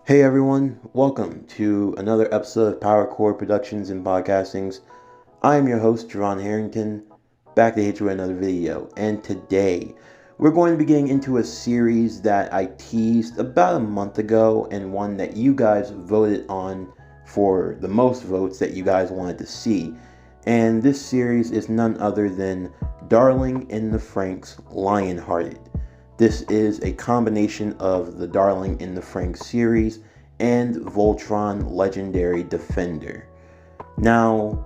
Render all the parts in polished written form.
Hey everyone, welcome to another episode of Power Core Productions and Podcastings. I am your host, Javon Harrington, back to hit you with another video. And today, we're going to be getting into a series that I teased about a month ago and one that you guys voted on for the most votes that you guys wanted to see. And this series is none other than Darling in the Franxx Lionhearted. This is a combination of the Darling in the Franxx series and Voltron Legendary Defender. Now,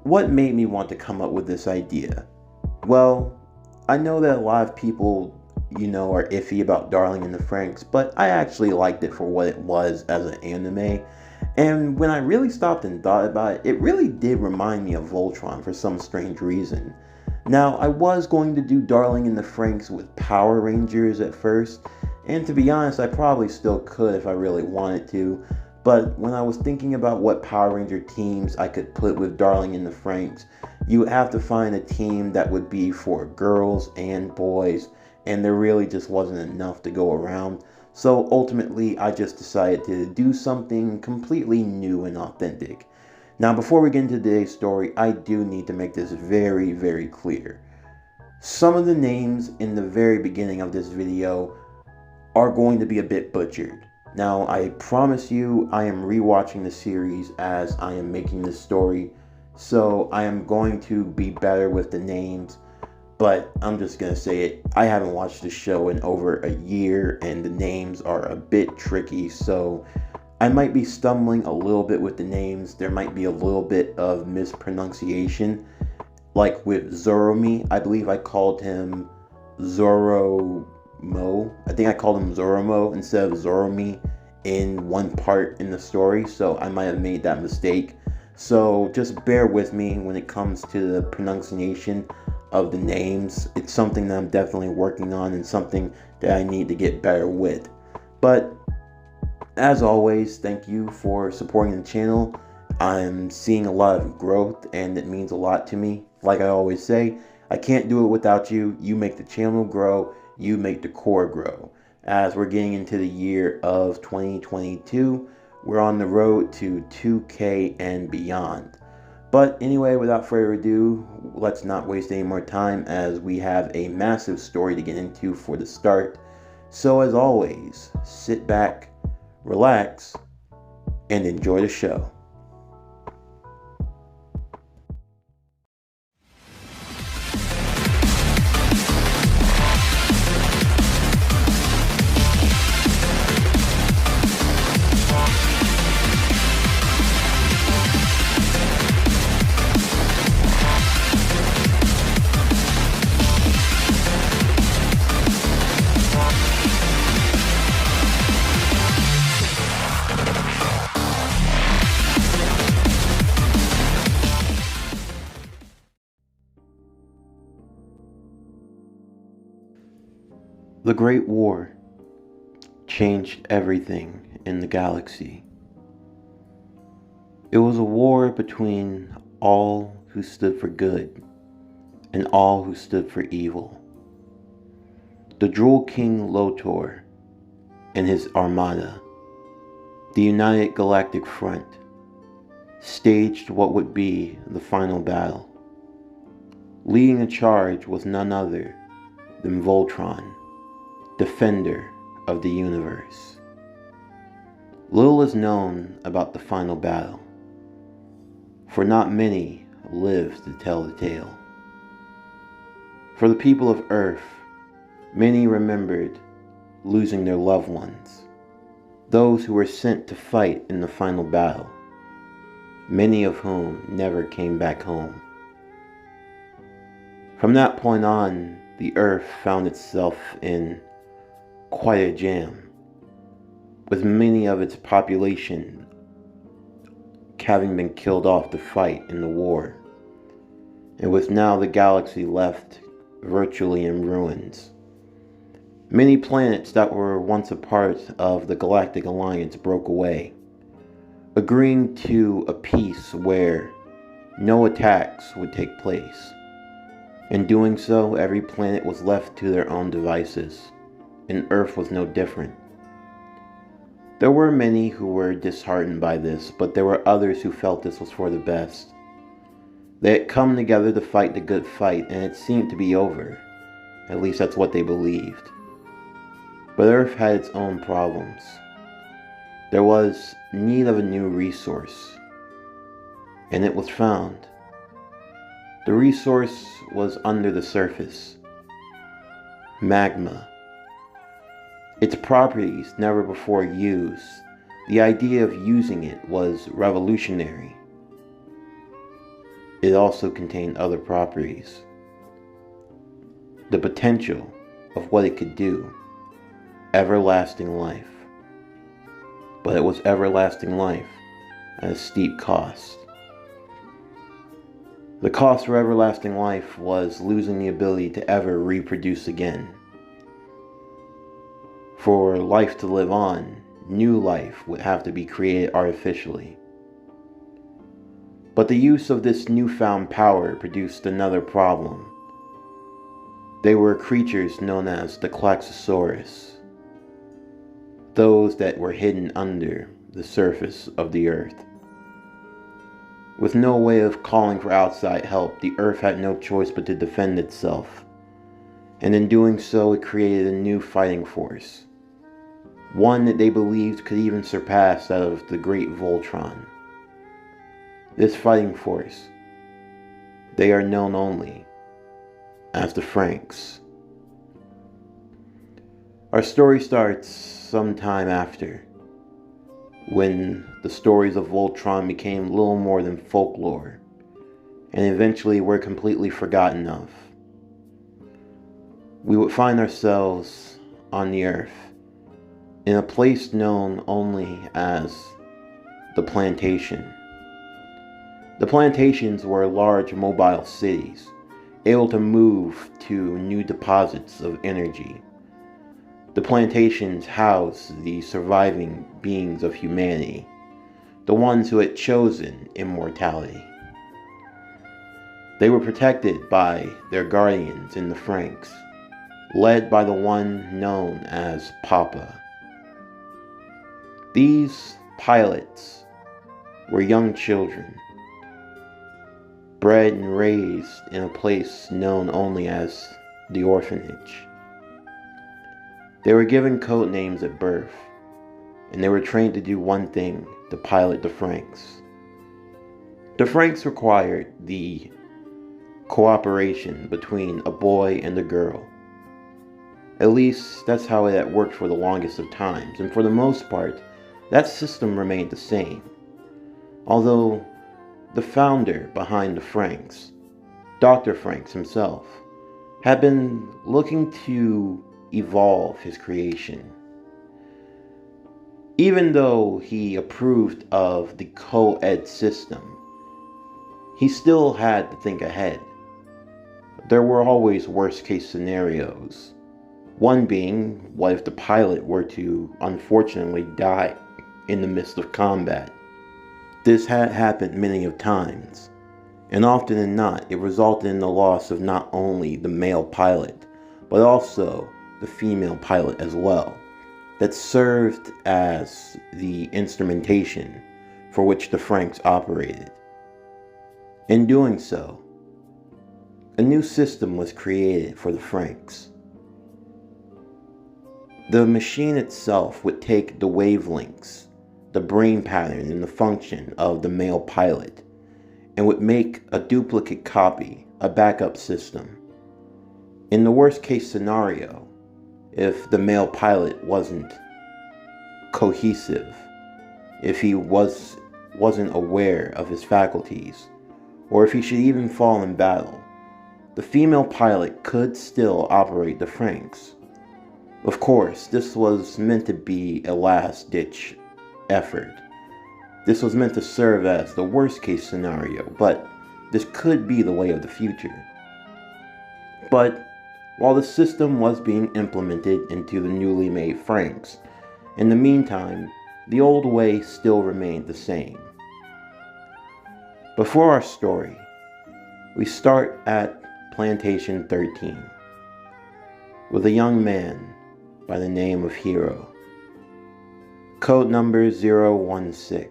what made me want to come up with this idea? Well, I know that a lot of people, are iffy about Darling in the Franxx, but I actually liked it for what it was as an anime. And when I really stopped and thought about it, it really did remind me of Voltron for some strange reason. Now, I was going to do Darling in the Franxx with Power Rangers at first, and to be honest, I probably still could if I really wanted to, but when I was thinking about what Power Ranger teams I could put with Darling in the Franxx, you would have to find a team that would be for girls and boys, and there really just wasn't enough to go around. So ultimately, I just decided to do something completely new and authentic. Now, before we get into today's story, I do need to make this very, very clear. Some of the names in the very beginning of this video are going to be a bit butchered. Now, I promise you, I am rewatching the series as I am making this story, so I am going to be better with the names, but I'm just gonna say it. I haven't watched the show in over a year, and the names are a bit tricky, so I might be stumbling a little bit with the names. There might be a little bit of mispronunciation. Like with Zoromi, I believe I called him Zoromo. I think I called him Zoromo instead of Zoromi in one part in the story, so I might have made that mistake. So just bear with me when it comes to the pronunciation of the names. It's something that I'm definitely working on and something that I need to get better with. But as always, thank you for supporting the channel. I'm seeing a lot of growth and it means a lot to me. Like I always say, I can't do it without you. You make the channel grow, you make the core grow. As we're getting into the year of 2022, we're on the road to 2K and beyond. But anyway, without further ado, let's not waste any more time as we have a massive story to get into for the start. So as always, sit back, relax, and enjoy the show. The Great War changed everything in the galaxy. It was a war between all who stood for good and all who stood for evil. The Drool King Lotor and his armada, the United Galactic Front, staged what would be the final battle. Leading the charge was none other than Voltron, Defender of the universe. Little is known about the final battle, for not many live to tell the tale. For the people of Earth, many remembered losing their loved ones, those who were sent to fight in the final battle, many of whom never came back home. From that point on, the Earth found itself in quite a jam, with many of its population having been killed off to fight in the war, and with now the galaxy left virtually in ruins. Many planets that were once a part of the Galactic Alliance broke away, agreeing to a peace where no attacks would take place. In doing so, every planet was left to their own devices, and Earth was no different. There were many who were disheartened by this, but there were others who felt this was for the best. They had come together to fight the good fight, and it seemed to be over. At least that's what they believed. But Earth had its own problems. There was need of a new resource, and it was found. The resource was under the surface. Magma. Its properties never before used. The idea of using it was revolutionary. It also contained other properties. The potential of what it could do. Everlasting life. But it was everlasting life at a steep cost. The cost for everlasting life was losing the ability to ever reproduce again. For life to live on, new life would have to be created artificially. But the use of this newfound power produced another problem. They were creatures known as the Klaxosaurus, those that were hidden under the surface of the earth. With no way of calling for outside help, the earth had no choice but to defend itself. And in doing so, it created a new fighting force. One that they believed could even surpass that of the great Voltron. This fighting force, they are known only as the Franxx. Our story starts sometime after, when the stories of Voltron became little more than folklore, and eventually were completely forgotten of. We would find ourselves on the Earth, in a place known only as the Plantation. The plantations were large mobile cities, able to move to new deposits of energy. The plantations housed the surviving beings of humanity, the ones who had chosen immortality. They were protected by their guardians in the Franxx, led by the one known as Papa. These pilots were young children, bred and raised in a place known only as the orphanage. They were given code names at birth, and they were trained to do one thing, to pilot the Franxx. The Franxx required the cooperation between a boy and a girl. At least, that's how it had worked for the longest of times, and for the most part, that system remained the same. Although, the founder behind the Franxx, Dr. Franxx himself, had been looking to evolve his creation. Even though he approved of the co-ed system, he still had to think ahead. There were always worst-case scenarios. One being, what if the pilot were to unfortunately die in the midst of combat? This had happened many of times, and often than not, it resulted in the loss of not only the male pilot, but also the female pilot as well, that served as the instrumentation for which the Franxx operated. In doing so, a new system was created for the Franxx. The machine itself would take the wavelengths, the brain pattern and the function of the male pilot, and would make a duplicate copy, a backup system. In the worst case scenario, if the male pilot wasn't cohesive, if he wasn't aware of his faculties, or if he should even fall in battle, the female pilot could still operate the Franxx. Of course, this was meant to be a last-ditch effort. This was meant to serve as the worst-case scenario, but this could be the way of the future. But while the system was being implemented into the newly made Franxx, in the meantime, the old way still remained the same. Before our story, we start at Plantation 13, with a young man by the name of Hiro. code number 016.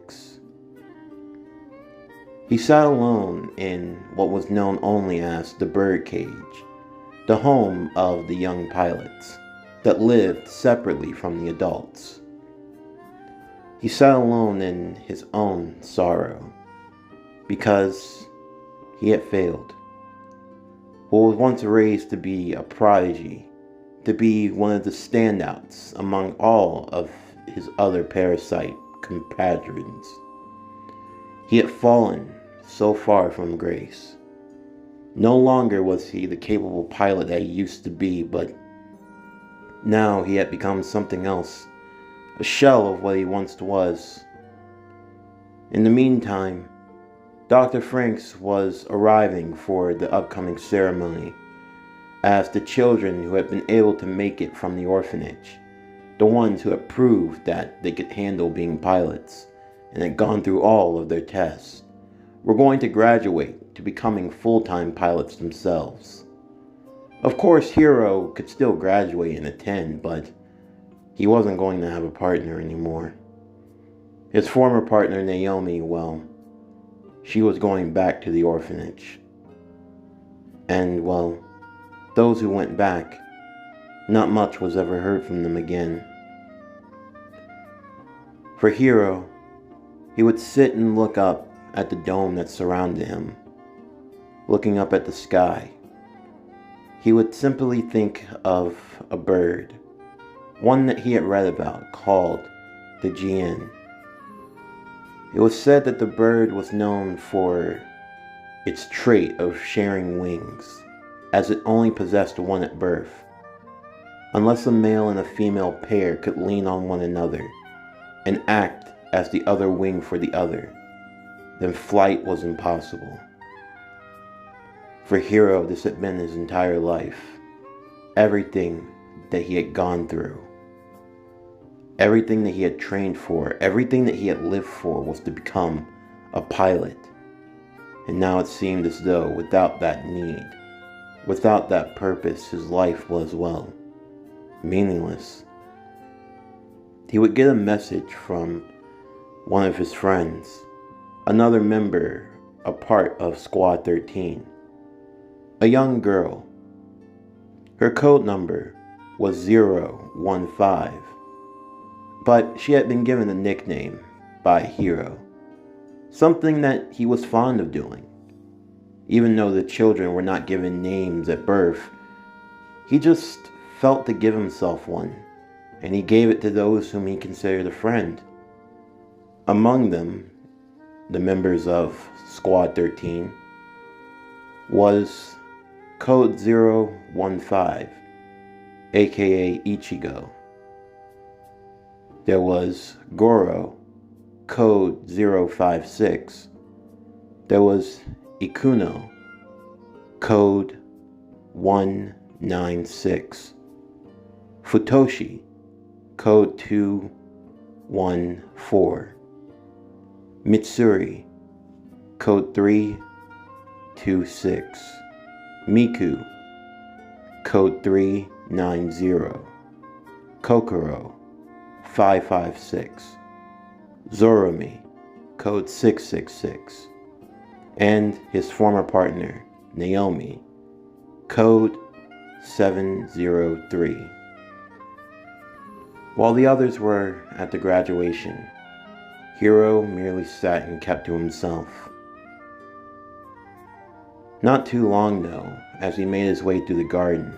He sat alone in what was known only as the birdcage, the home of the young pilots that lived separately from the adults. He sat alone in his own sorrow because he had failed. What was once raised to be a prodigy, to be one of the standouts among all of his other parasite compatriots. He had fallen so far from grace. No longer was he the capable pilot that he used to be, but now he had become something else, a shell of what he once was. In the meantime, Dr. Franxx was arriving for the upcoming ceremony, as the children who had been able to make it from the orphanage, the ones who had proved that they could handle being pilots and had gone through all of their tests, were going to graduate to becoming full-time pilots themselves. Of course, Hiro could still graduate and attend, but he wasn't going to have a partner anymore. His former partner, Naomi, well, she was going back to the orphanage. And, well, those who went back, not much was ever heard from them again. For Hiro, he would sit and look up at the dome that surrounded him, looking up at the sky. He would simply think of a bird, one that he had read about called the Jian. It was said that the bird was known for its trait of sharing wings, as it only possessed one at birth. Unless a male and a female pair could lean on one another and act as the other wing for the other, then flight was impossible. For Hiro, this had been his entire life, everything that he had gone through. Everything that he had trained for, everything that he had lived for was to become a pilot. And now it seemed as though without that need, without that purpose, his life was, well, meaningless. He would get a message from one of his friends, another member, a part of Squad 13, a young girl. Her code number was 015. But she had been given a nickname by Hiro, something that he was fond of doing. Even though the children were not given names at birth, he just felt to give himself one, and he gave it to those whom he considered a friend. Among them, the members of Squad 13, was Code 015, aka Ichigo. There was Goro, code 056. There was Ikuno, code 196. Futoshi, code 214. Mitsuri, code 326. Miku, code 390. Kokoro, 556. Zorumi, code 666. And his former partner, Naomi, code 703. While the others were at the graduation, Hiro merely sat and kept to himself. Not too long though, as he made his way through the garden,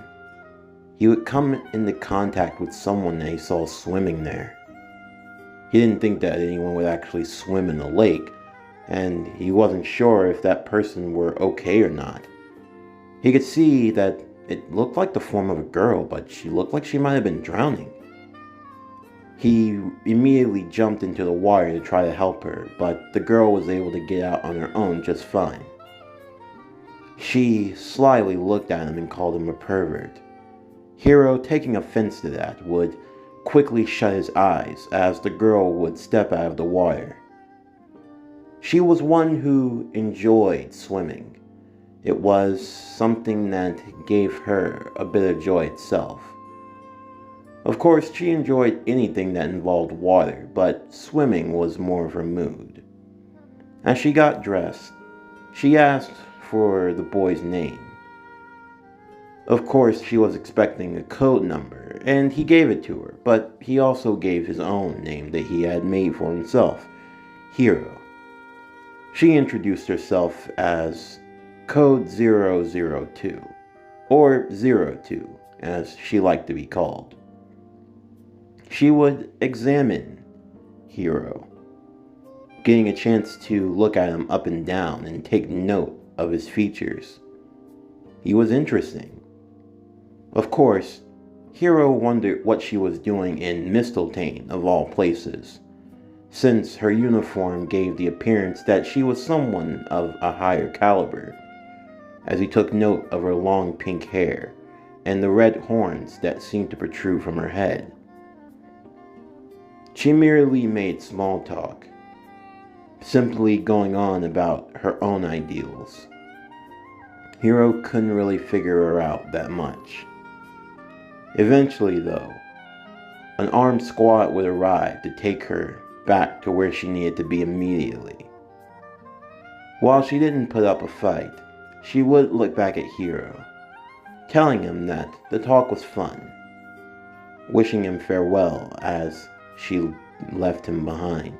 he would come into contact with someone that he saw swimming there. He didn't think that anyone would actually swim in the lake, and he wasn't sure if that person were okay or not. He could see that it looked like the form of a girl, but she looked like she might have been drowning. He immediately jumped into the water to try to help her, but the girl was able to get out on her own just fine. She slyly looked at him and called him a pervert. Hiro, taking offense to that, would quickly shut his eyes as the girl would step out of the water. She was one who enjoyed swimming. It was something that gave her a bit of joy itself. Of course, she enjoyed anything that involved water, but swimming was more of her mood. As she got dressed, she asked for the boy's name. Of course, she was expecting a code number, and he gave it to her, but he also gave his own name that he had made for himself, Hiro. She introduced herself as Code 002, or 02, as she liked to be called. She would examine Hiro, getting a chance to look at him up and down and take note of his features. He was interesting. Of course, Hiro wondered what she was doing in Mistletoe of all places, since her uniform gave the appearance that she was someone of a higher caliber, as he took note of her long pink hair and the red horns that seemed to protrude from her head. She merely made small talk, simply going on about her own ideals. Hiro couldn't really figure her out that much. Eventually, though, an armed squad would arrive to take her back to where she needed to be immediately. While she didn't put up a fight, she would look back at Hiro, telling him that the talk was fun, wishing him farewell as she left him behind.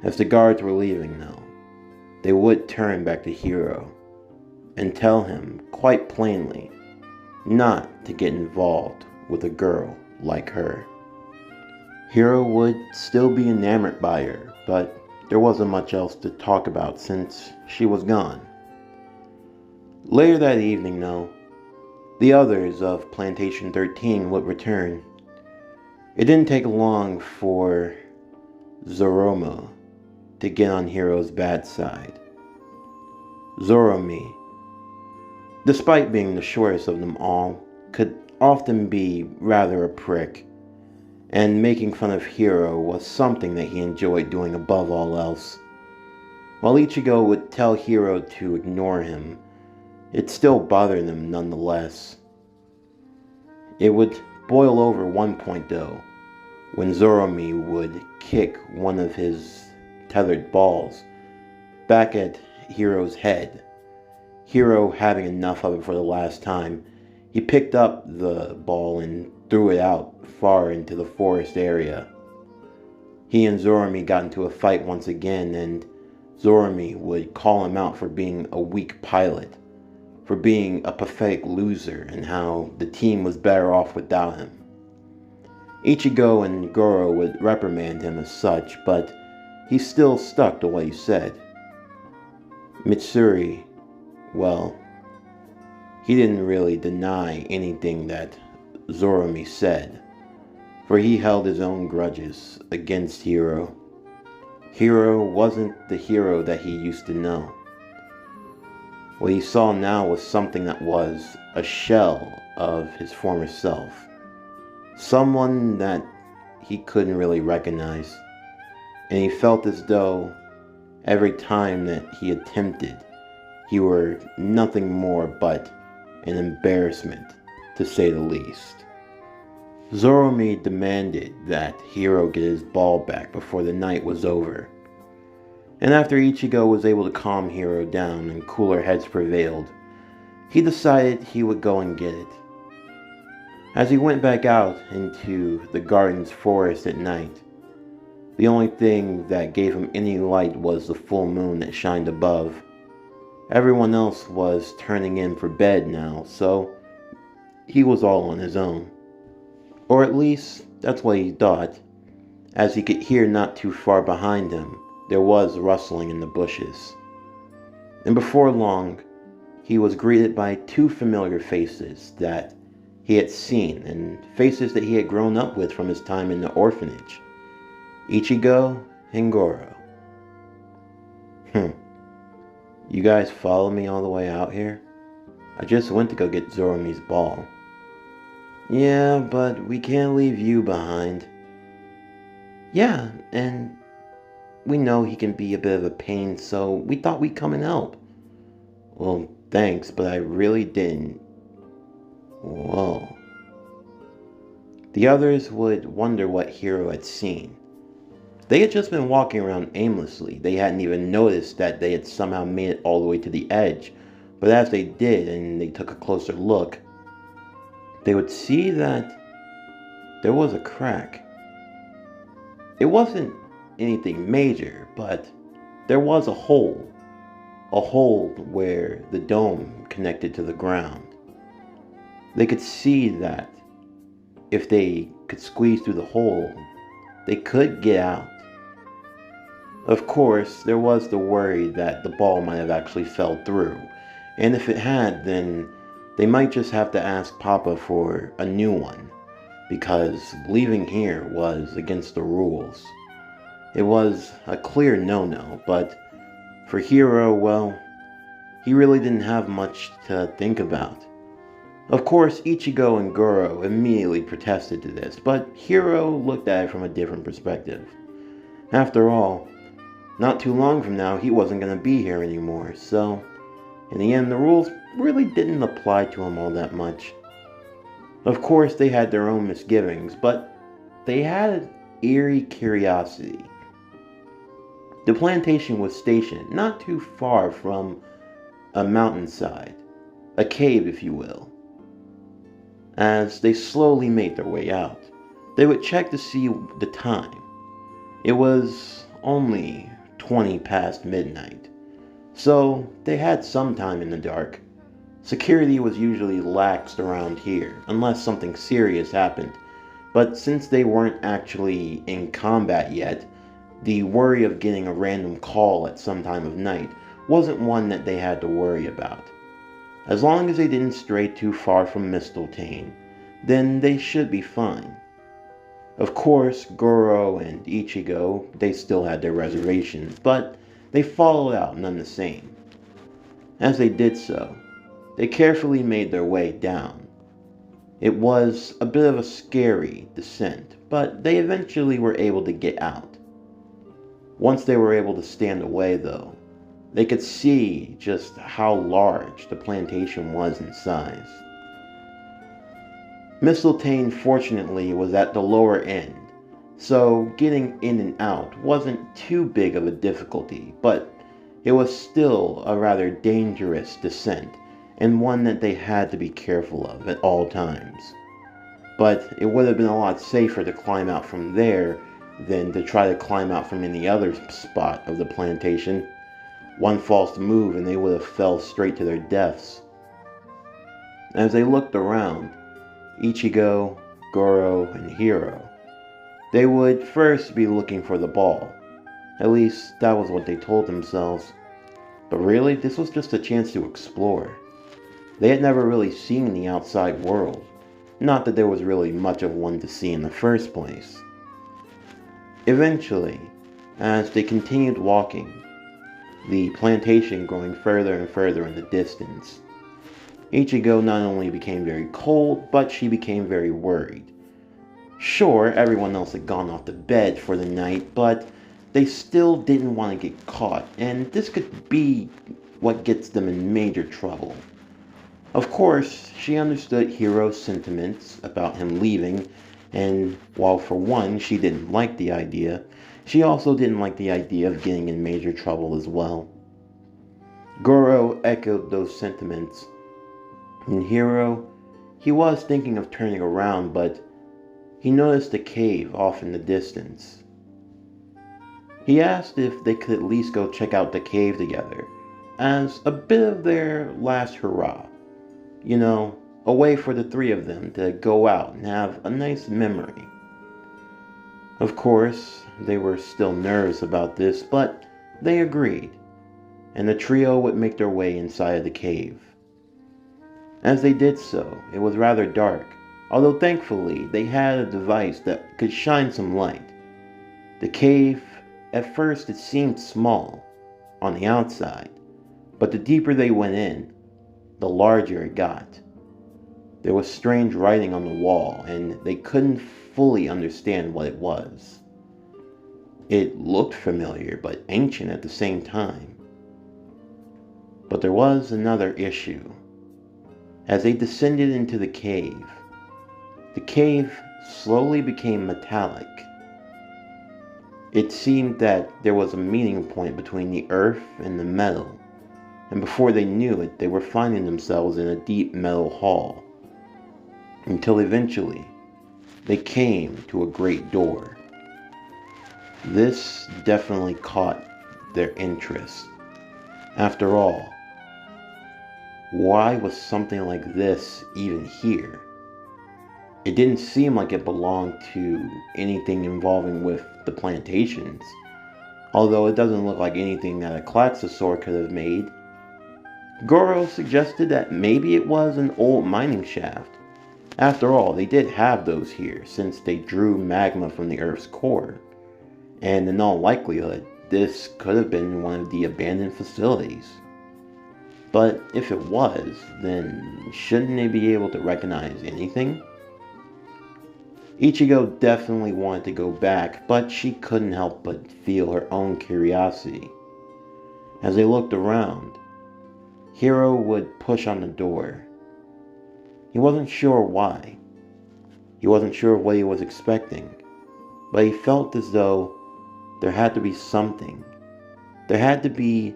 As the guards were leaving though, they would turn back to Hiro and tell him quite plainly not to get involved with a girl like her. Hiro would still be enamored by her, but there wasn't much else to talk about since she was gone. Later that evening though, the others of Plantation 13 would return. It didn't take long for Zoromo to get on Hiro's bad side. Zoromi, despite being the shortest of them all, could often be rather a prick, and making fun of Hiro was something that he enjoyed doing above all else. While Ichigo would tell Hiro to ignore him, it still bothered him nonetheless. It would boil over one point though, when Zoromi would kick one of his tethered balls back at Hiro's head. Hiro, having enough of it for the last time, he picked up the ball and threw it out far into the forest area. He and Zoromi got into a fight once again, and Zoromi would call him out for being a weak pilot, for being a pathetic loser, and how the team was better off without him. Ichigo and Goro would reprimand him as such, but he still stuck to what he said. Mitsuri, well, he didn't really deny anything that Zoromi said, for he held his own grudges against Hiro. Hiro wasn't the Hiro that he used to know. What he saw now was something that was a shell of his former self. Someone that he couldn't really recognize. And he felt as though every time that he attempted, he were nothing more but an embarrassment, to say the least. Zoromi demanded that Hiro get his ball back before the night was over. And after Ichigo was able to calm Hiro down and cooler heads prevailed, he decided he would go and get it. As he went back out into the garden's forest at night, the only thing that gave him any light was the full moon that shined above. Everyone else was turning in for bed now, so he was all on his own. Or at least, that's what he thought, as he could hear not too far behind him, there was rustling in the bushes. And before long, he was greeted by two familiar faces that he had seen, and faces that he had grown up with from his time in the orphanage. Ichigo and Goro. You guys follow me all the way out here? I just went to go get Zoromi's ball. Yeah, but we can't leave you behind. Yeah, and we know he can be a bit of a pain, so we thought we'd come and help. Well, thanks, but I really didn't. Whoa. The others would wonder what Hiro had seen. They had just been walking around aimlessly. They hadn't even noticed that they had somehow made it all the way to the edge. But as they did and they took a closer look, they would see that there was a crack. It wasn't anything major, but there was a hole where the dome connected to the ground. They could see that if they could squeeze through the hole, they could get out. Of course, there was the worry that the ball might have actually fell through, and if it had, then they might just have to ask Papa for a new one, because leaving here was against the rules. It was a clear no-no, but for Hiro, well, he really didn't have much to think about. Of course, Ichigo and Goro immediately protested to this, but Hiro looked at it from a different perspective. After all, not too long from now, he wasn't going to be here anymore, so in the end, the rules really didn't apply to him all that much. Of course, they had their own misgivings, but they had an eerie curiosity. The plantation was stationed not too far from a mountainside, a cave if you will. As they slowly made their way out, they would check to see the time. It was only 20 past midnight, so they had some time in the dark. Security was usually laxed around here, unless something serious happened, but since they weren't actually in combat yet, the worry of getting a random call at some time of night wasn't one that they had to worry about. As long as they didn't stray too far from Mistletoe, then they should be fine. Of course, Goro and Ichigo, they still had their reservations, but they followed out none the same. As they did so, they carefully made their way down. It was a bit of a scary descent, but they eventually were able to get out. Once they were able to stand away, though, they could see just how large the plantation was in size. Mistletoe, fortunately, was at the lower end, so getting in and out wasn't too big of a difficulty, but it was still a rather dangerous descent, and one that they had to be careful of at all times. But it would have been a lot safer to climb out from there than to try to climb out from any other spot of the plantation. One false move and they would have fell straight to their deaths. As they looked around, Ichigo, Goro, and Hiro, they would first be looking for the ball. At least that was what they told themselves. But really, this was just a chance to explore. They had never really seen the outside world. Not that there was really much of one to see in the first place. Eventually, as they continued walking, the plantation growing further and further in the distance, Ichigo not only became very cold, but she became very worried. Sure, everyone else had gone off to bed for the night, but they still didn't want to get caught, and this could be what gets them in major trouble. Of course, she understood Hiro's sentiments about him leaving, and while for one she didn't like the idea, she also didn't like the idea of getting in major trouble as well. Goro echoed those sentiments, and Hiro, he was thinking of turning around, but he noticed a cave off in the distance. He asked if they could at least go check out the cave together, as a bit of their last hurrah. You know, a way for the three of them to go out and have a nice memory. Of course, they were still nervous about this, but they agreed, and the trio would make their way inside of the cave. As they did so, it was rather dark, although thankfully they had a device that could shine some light. The cave, at first it seemed small on the outside, but the deeper they went in, the larger it got. There was strange writing on the wall, and they couldn't fully understand what it was. It looked familiar, but ancient at the same time. But there was another issue. As they descended into the cave slowly became metallic. It seemed that there was a meeting point between the earth and the metal, and before they knew it, they were finding themselves in a deep metal hall, until eventually they came to a great door. This definitely caught their interest. After all, why was something like this even here? It didn't seem like it belonged to anything involving with the plantations, although it doesn't look like anything that a Klaxosaur could have made. Goro suggested that maybe it was an old mining shaft. After all, they did have those here since they drew magma from the Earth's core, and in all likelihood, this could have been one of the abandoned facilities. But if it was, then shouldn't they be able to recognize anything? Ichigo definitely wanted to go back, but she couldn't help but feel her own curiosity. As they looked around, Hiro would push on the door. He wasn't sure why. He wasn't sure what he was expecting, but he felt as though there had to be something. There had to be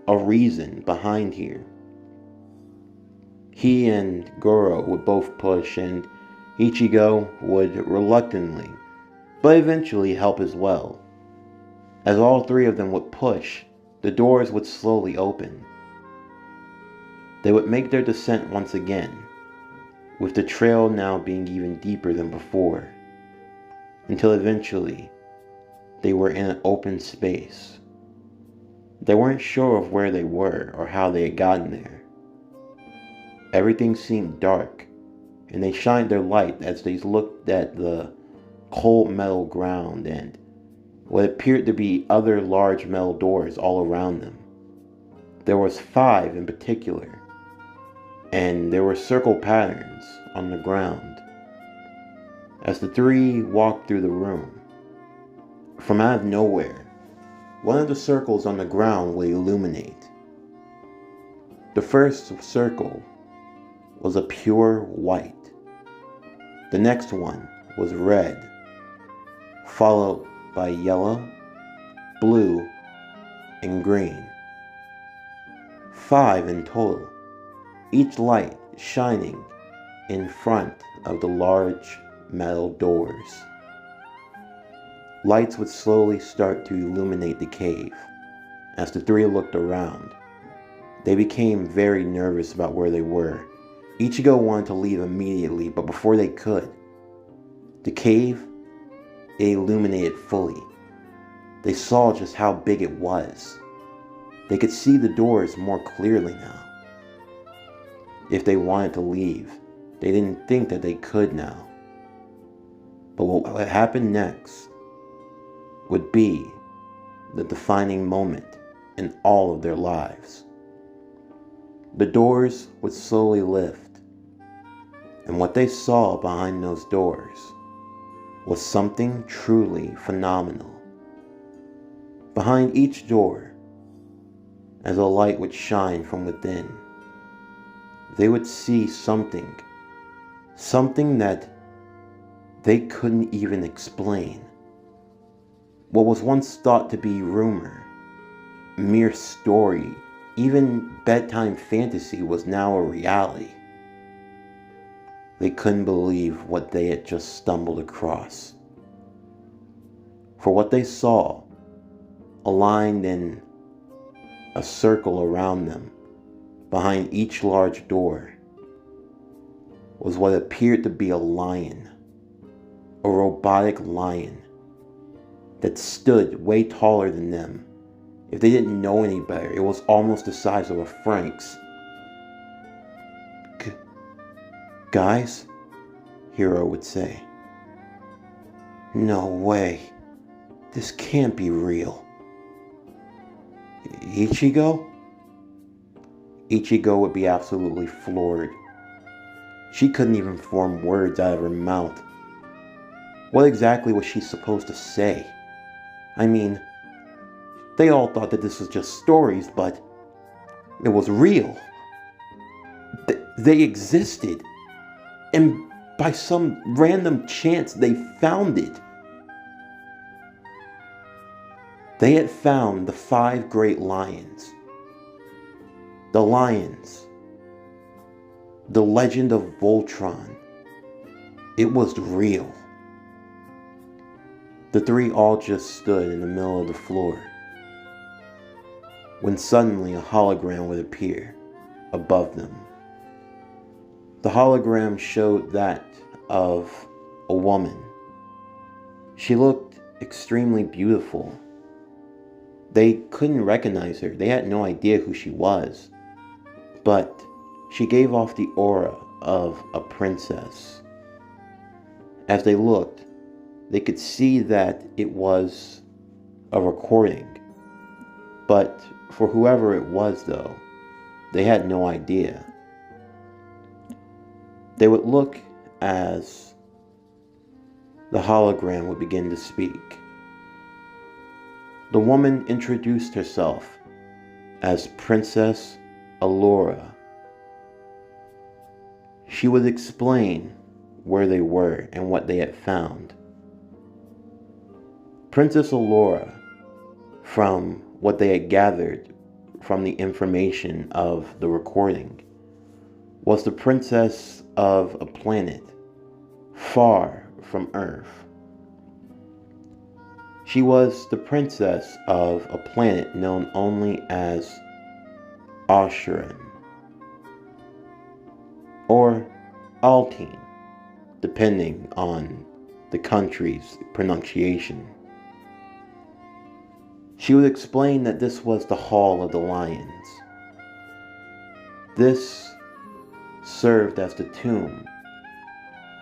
a reason behind here. He and Goro would both push, and Ichigo would reluctantly, but eventually help as well. As all three of them would push, the doors would slowly open. They would make their descent once again, with the trail now being even deeper than before, until eventually they were in an open space. They weren't sure of where they were or how they had gotten there. Everything seemed dark, and they shined their light as they looked at the cold metal ground and what appeared to be other large metal doors all around them. There was 5 in particular, and there were circle patterns on the ground. As the three walked through the room, from out of nowhere, one of the circles on the ground would illuminate. The first circle was a pure white. The next one was red, followed by yellow, blue, and green. 5 in total, each light shining in front of the large metal doors. Lights would slowly start to illuminate the cave. As the three looked around, they became very nervous about where they were. Ichigo wanted to leave immediately, but before they could, the cave, it illuminated fully. They saw just how big it was. They could see the doors more clearly now. If they wanted to leave, they didn't think that they could now. But what happened next would be the defining moment in all of their lives. The doors would slowly lift, and what they saw behind those doors was something truly phenomenal. Behind each door, as a light would shine from within, they would see something that they couldn't even explain. What was once thought to be rumor, mere story, even bedtime fantasy was now a reality. They couldn't believe what they had just stumbled across. For what they saw, aligned in a circle around them, behind each large door, was what appeared to be a lion, a robotic lion that stood way taller than them. If they didn't know any better, it was almost the size of a Franxx. Guys, Hiro would say. No way. This can't be real. Ichigo? Ichigo would be absolutely floored. She couldn't even form words out of her mouth. What exactly was she supposed to say? I mean, they all thought that this was just stories, but it was real. They existed. And by some random chance, they found it. They had found the 5 great lions. The lions. The legend of Voltron. It was real. The 3 all just stood in the middle of the floor, when suddenly a hologram would appear above them. The hologram showed that of a woman. She looked extremely beautiful. They couldn't recognize her. They had no idea who she was. But she gave off the aura of a princess. As they looked, they could see that it was a recording. But for whoever it was, though, they had no idea. They would look as the hologram would begin to speak. The woman introduced herself as Princess Allura. She would explain where they were and what they had found. Princess Allura, from what they had gathered from the information of the recording, was the princess of a planet far from Earth. She was the princess of a planet known only as Oshiran, or Altine, depending on the country's pronunciation. She would explain that this was the Hall of the Lions. This served as the tomb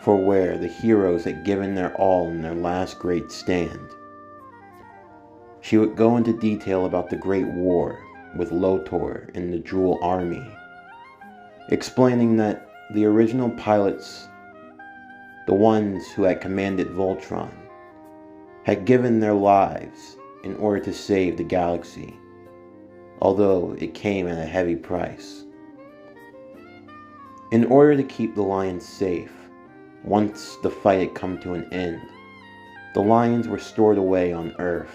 for where the heroes had given their all in their last great stand. She would go into detail about the Great War with Lotor and the Jewel Army, explaining that the original pilots, the ones who had commanded Voltron, had given their lives in order to save the galaxy, although it came at a heavy price. In order to keep the lions safe, once the fight had come to an end, the lions were stored away on Earth,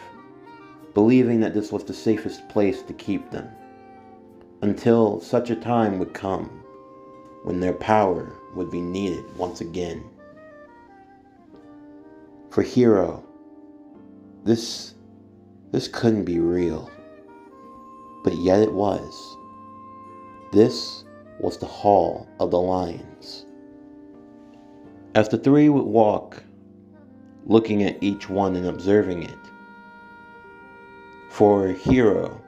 believing that this was the safest place to keep them, until such a time would come when their power would be needed once again. For Hiro, this couldn't be real, but yet it was. This was the Hall of the Lions. As the 3 would walk, looking at each one and observing it, for Hiro,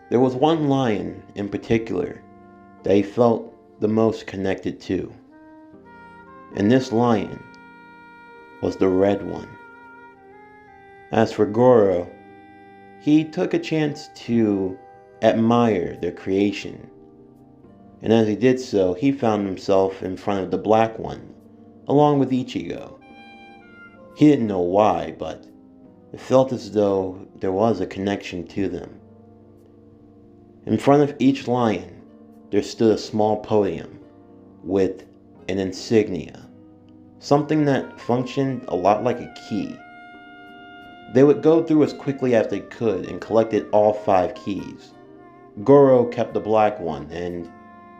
there was one lion in particular that he felt the most connected to. And this lion was the red one. As for Goro, he took a chance to admire their creation. And as he did so, he found himself in front of the black one, along with Ichigo. He didn't know why, but it felt as though there was a connection to them. In front of each lion, there stood a small podium with an insignia, something that functioned a lot like a key. They would go through as quickly as they could and collected all 5 keys. Goro kept the black one and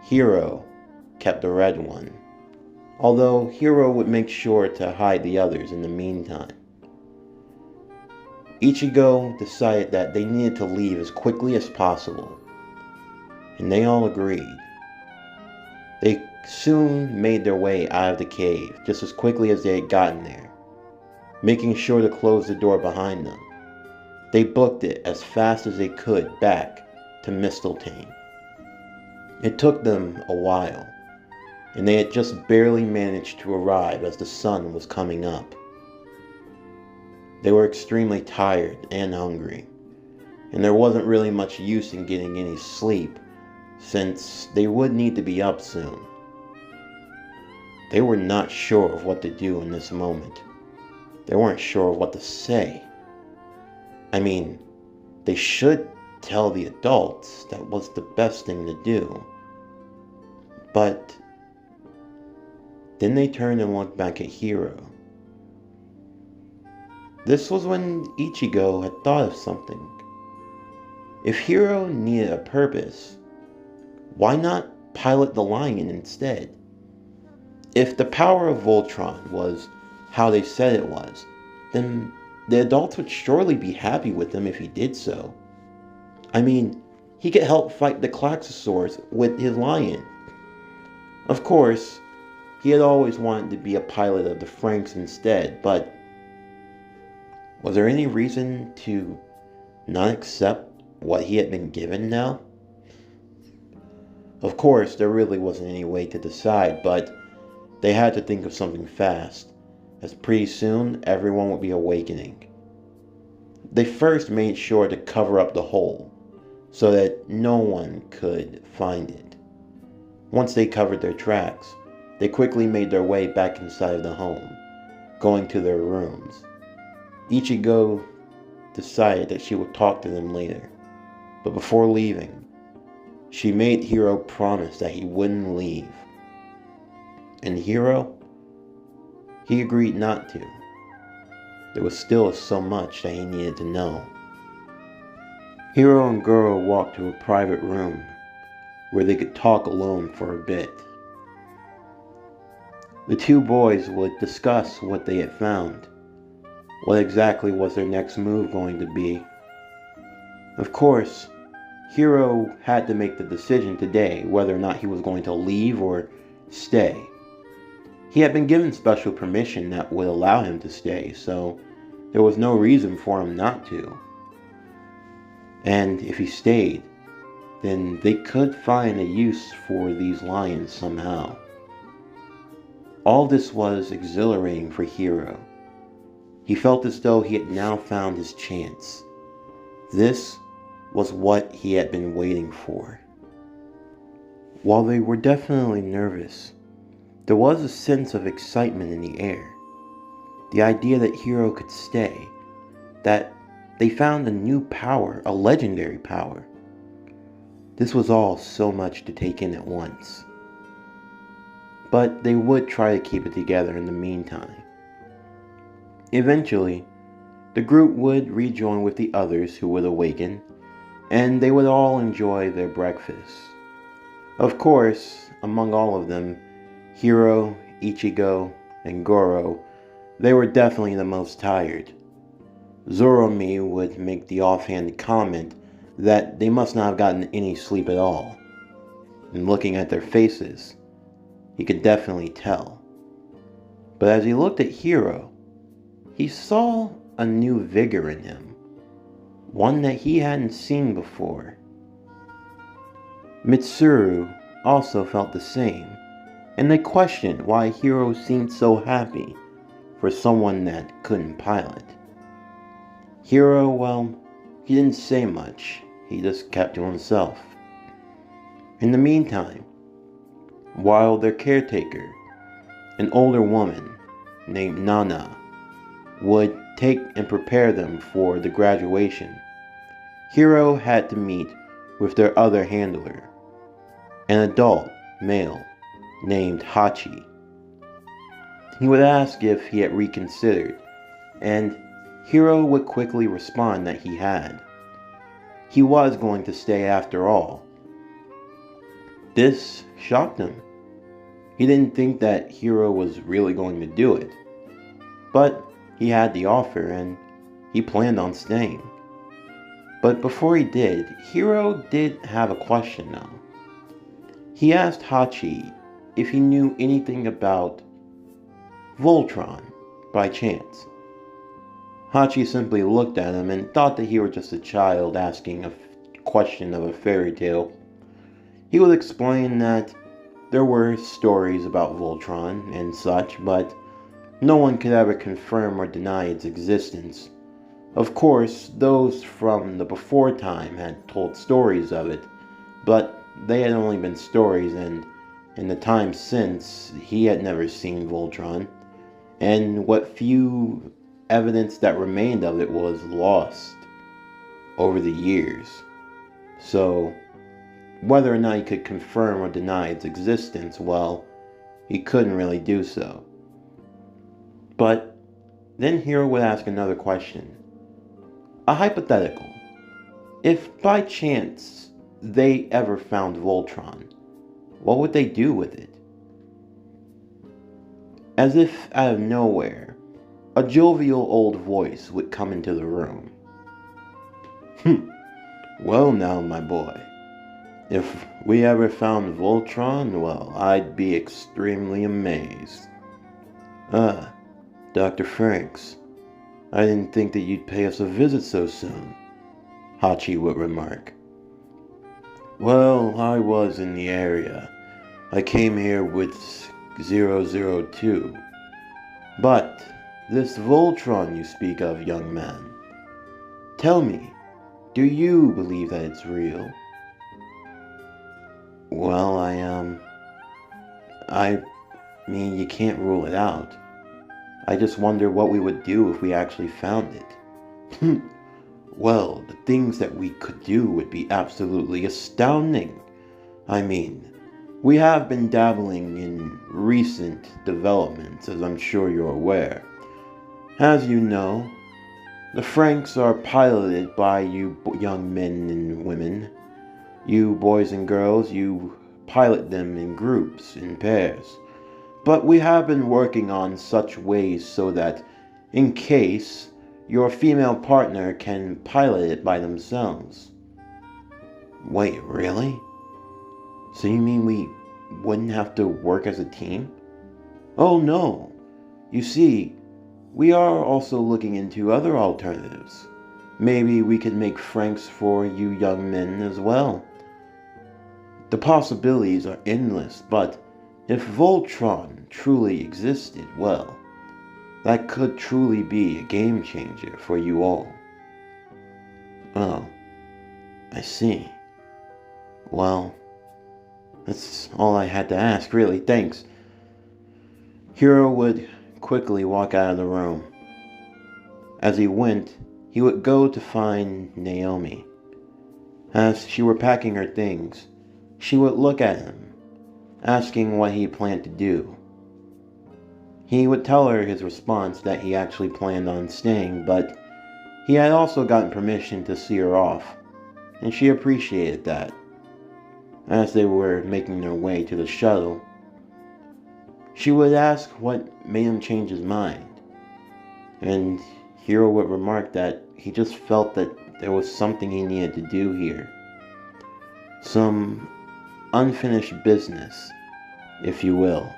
Hiro kept the red one, although Hiro would make sure to hide the others in the meantime. Ichigo decided that they needed to leave as quickly as possible, and they all agreed. They soon made their way out of the cave just as quickly as they had gotten there, making sure to close the door behind them. They booked it as fast as they could back to Mistletoe. It took them a while, and they had just barely managed to arrive as the sun was coming up. They were extremely tired and hungry, and there wasn't really much use in getting any sleep, since they would need to be up soon. They were not sure of what to do in this moment. They weren't sure of what to say. I mean, they should tell the adults that was the best thing to do, but Then they turned and looked back at Hiro. This was when Ichigo had thought of something. If Hiro needed a purpose, why not pilot the lion instead? If the power of Voltron was how they said it was, then the adults would surely be happy with him if he did so. I mean, he could help fight the Klaxosaurs with his lion. Of course, he had always wanted to be a pilot of the Franxx instead, but was there any reason to not accept what he had been given now? Of course, there really wasn't any way to decide, but they had to think of something fast, as pretty soon everyone would be awakening. They first made sure to cover up the hole, so that no one could find it. Once they covered their tracks, they quickly made their way back inside of the home, going to their rooms. Ichigo decided that she would talk to them later, but before leaving, she made Hiro promise that he wouldn't leave. And Hiro, he agreed not to. There was still so much that he needed to know. Hiro and Goro walked to a private room where they could talk alone for a bit. The two boys would discuss what they had found. What exactly was their next move going to be? Of course, Hiro had to make the decision today whether or not he was going to leave or stay. He had been given special permission that would allow him to stay, so there was no reason for him not to. And if he stayed, then they could find a use for these lions somehow. All this was exhilarating for Hiro. He felt as though he had now found his chance. This was what he had been waiting for. While they were definitely nervous, there was a sense of excitement in the air. The idea that Hiro could stay, that they found a new power, a legendary power. This was all so much to take in at once. But they would try to keep it together in the meantime. Eventually, the group would rejoin with the others who would awaken, and they would all enjoy their breakfast. Of course, among all of them, Hiro, Ichigo, and Goro, they were definitely the most tired. Zoromi would make the offhand comment that they must not have gotten any sleep at all. And looking at their faces, he could definitely tell. But as he looked at Hiro, he saw a new vigor in him, one that he hadn't seen before. Mitsuru also felt the same, and they questioned why Hiro seemed so happy for someone that couldn't pilot. Hiro, well, he didn't say much. He just kept to himself. In the meantime, while their caretaker, an older woman named Nana, would take and prepare them for the graduation, Hiro had to meet with their other handler, an adult male named Hachi. He would ask if he had reconsidered, and Hiro would quickly respond that he had. He was going to stay after all. This shocked him. He didn't think that Hiro was really going to do it. But he had the offer and he planned on staying. But before he did, Hiro did have a question now. He asked Hachi if he knew anything about Voltron by chance. Hachi simply looked at him and thought that he were just a child asking a question of a fairy tale. He would explain that there were stories about Voltron and such, but no one could ever confirm or deny its existence. Of course, those from the before time had told stories of it, but they had only been stories, and in the time since, he had never seen Voltron, and what few evidence that remained of it was lost over the years. So, whether or not he could confirm or deny its existence, well, he couldn't really do so. But then Hiro would ask another question. A hypothetical. If by chance they ever found Voltron, what would they do with it? As if out of nowhere, a jovial old voice would come into the room. Well now, my boy, if we ever found Voltron, well, I'd be extremely amazed. Dr. Franxx, I didn't think that you'd pay us a visit so soon, Hachi would remark. Well, I was in the area. I came here with 002. But this Voltron you speak of, young man, tell me, do you believe that it's real? Well, I mean, you can't rule it out. I just wonder what we would do if we actually found it. Well, the things that we could do would be absolutely astounding. I mean, we have been dabbling in recent developments, as I'm sure you're aware. As you know, the Franxx are piloted by you young men and women. You boys and girls, you pilot them in groups, in pairs. But we have been working on such ways so that, in case, your female partner can pilot it by themselves. Wait, really? So you mean we wouldn't have to work as a team? Oh no! You see, we are also looking into other alternatives. Maybe we could make Franxx for you young men as well. The possibilities are endless, but if Voltron truly existed, well, that could truly be a game changer for you all. Oh, I see. Well, that's all I had to ask, really. Thanks. Hiro would quickly walk out of the room. As he went, he would go to find Naomi. As she were packing her things, she would look at him, asking what he planned to do. He would tell her his response that he actually planned on staying, but he had also gotten permission to see her off, and she appreciated that. As they were making their way to the shuttle, she would ask what made him change his mind, and Hiro would remark that he just felt that there was something he needed to do here. Some unfinished business, if you will.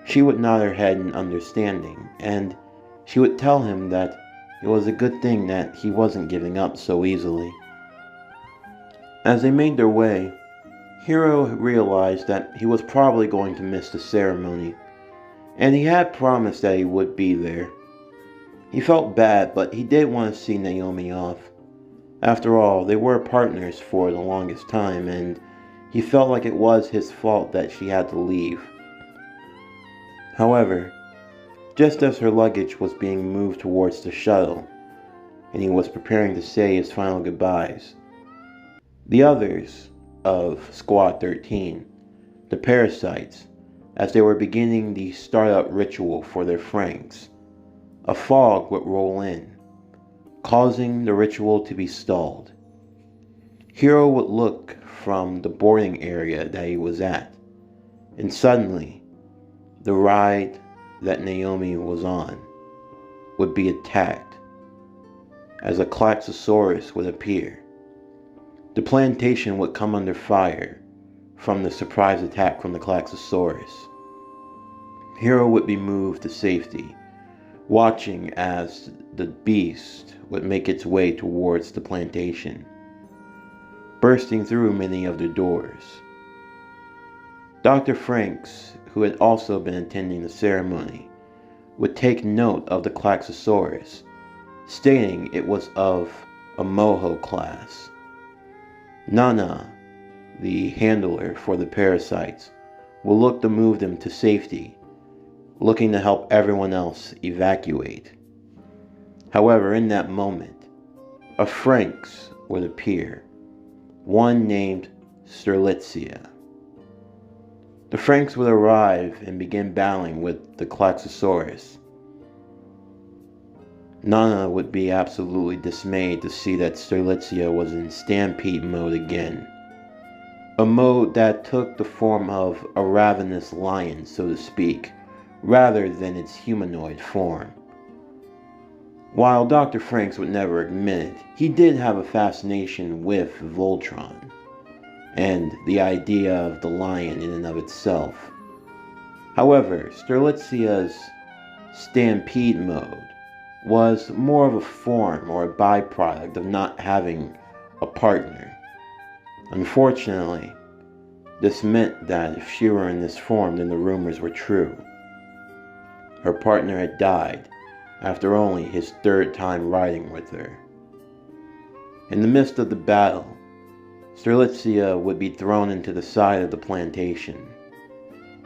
She would nod her head in understanding, and she would tell him that it was a good thing that he wasn't giving up so easily. As they made their way, Hiro realized that he was probably going to miss the ceremony, and he had promised that he would be there. He felt bad, but he did want to see Naomi off. After all, they were partners for the longest time, and he felt like it was his fault that she had to leave. However, just as her luggage was being moved towards the shuttle, and he was preparing to say his final goodbyes, the others of Squad 13, the parasites, as they were beginning the startup ritual for their Franxx, a fog would roll in, causing the ritual to be stalled. Hiro would look from the boarding area that he was at, and suddenly, the ride that Naomi was on would be attacked, as a Klaxosaurus would appear. The plantation would come under fire from the surprise attack from the Klaxosaurus. Hiro would be moved to safety, watching as the beast would make its way towards the plantation, bursting through many of the doors. Dr. Franxx, who had also been attending the ceremony, would take note of the Klaxosaurus, stating it was of a Moho class. Nana, the handler for the parasites, will look to move them to safety, looking to help everyone else evacuate. However, in that moment, a Franxx would appear, one named Sterlitzia. The Franxx would arrive and begin battling with the Klaxosaurus. Nana would be absolutely dismayed to see that Strelitzia was in stampede mode again. A mode that took the form of a ravenous lion, so to speak, rather than its humanoid form. While Dr. Franxx would never admit it, he did have a fascination with Voltron, and the idea of the lion in and of itself. However, Strelitzia's stampede mode was more of a form or a byproduct of not having a partner. Unfortunately, this meant that if she were in this form, then the rumors were true. Her partner had died after only his third time riding with her. In the midst of the battle, Strelitzia would be thrown into the side of the plantation.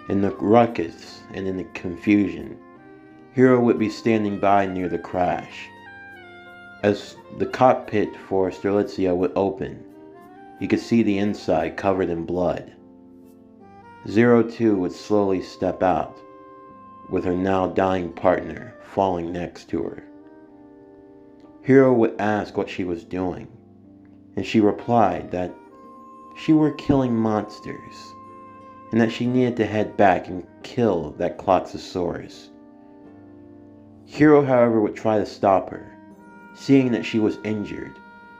In the ruckus and in the confusion, Hiro would be standing by near the crash. As the cockpit for Strelitzia would open, he could see the inside covered in blood. 02 would slowly step out, with her now dying partner falling next to her. Hiro would ask what she was doing, and she replied that she were killing monsters, and that she needed to head back and kill that Klaxosaurus. Hiro, however, would try to stop her, seeing that she was injured,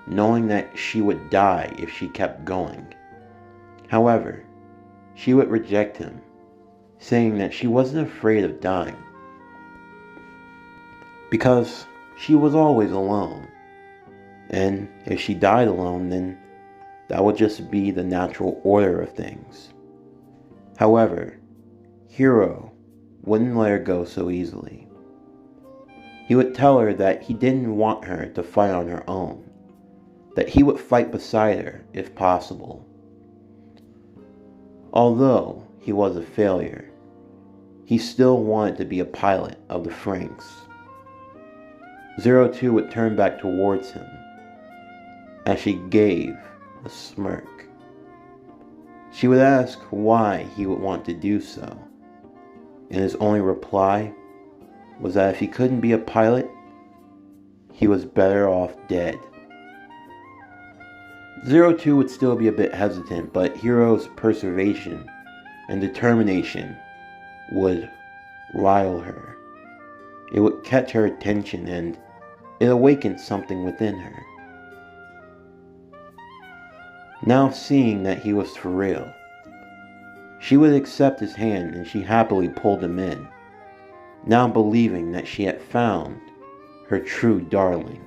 knowing that she would die if she kept going. However, she would reject him, saying that she wasn't afraid of dying, because she was always alone, and if she died alone, then that would just be the natural order of things. However, Hiro wouldn't let her go so easily. He would tell her that he didn't want her to fight on her own, that he would fight beside her if possible. Although he was a failure, he still wanted to be a pilot of the Franxx. 02 would turn back towards him as she gave a smirk. She would ask why he would want to do so, and his only reply was that if he couldn't be a pilot, he was better off dead. 02 would still be a bit hesitant, but Hiro's perseverance and determination would rile her. It would catch her attention, and it awakened something within her. Now seeing that he was for real, she would accept his hand, and she happily pulled him in, now believing that she had found her true darling.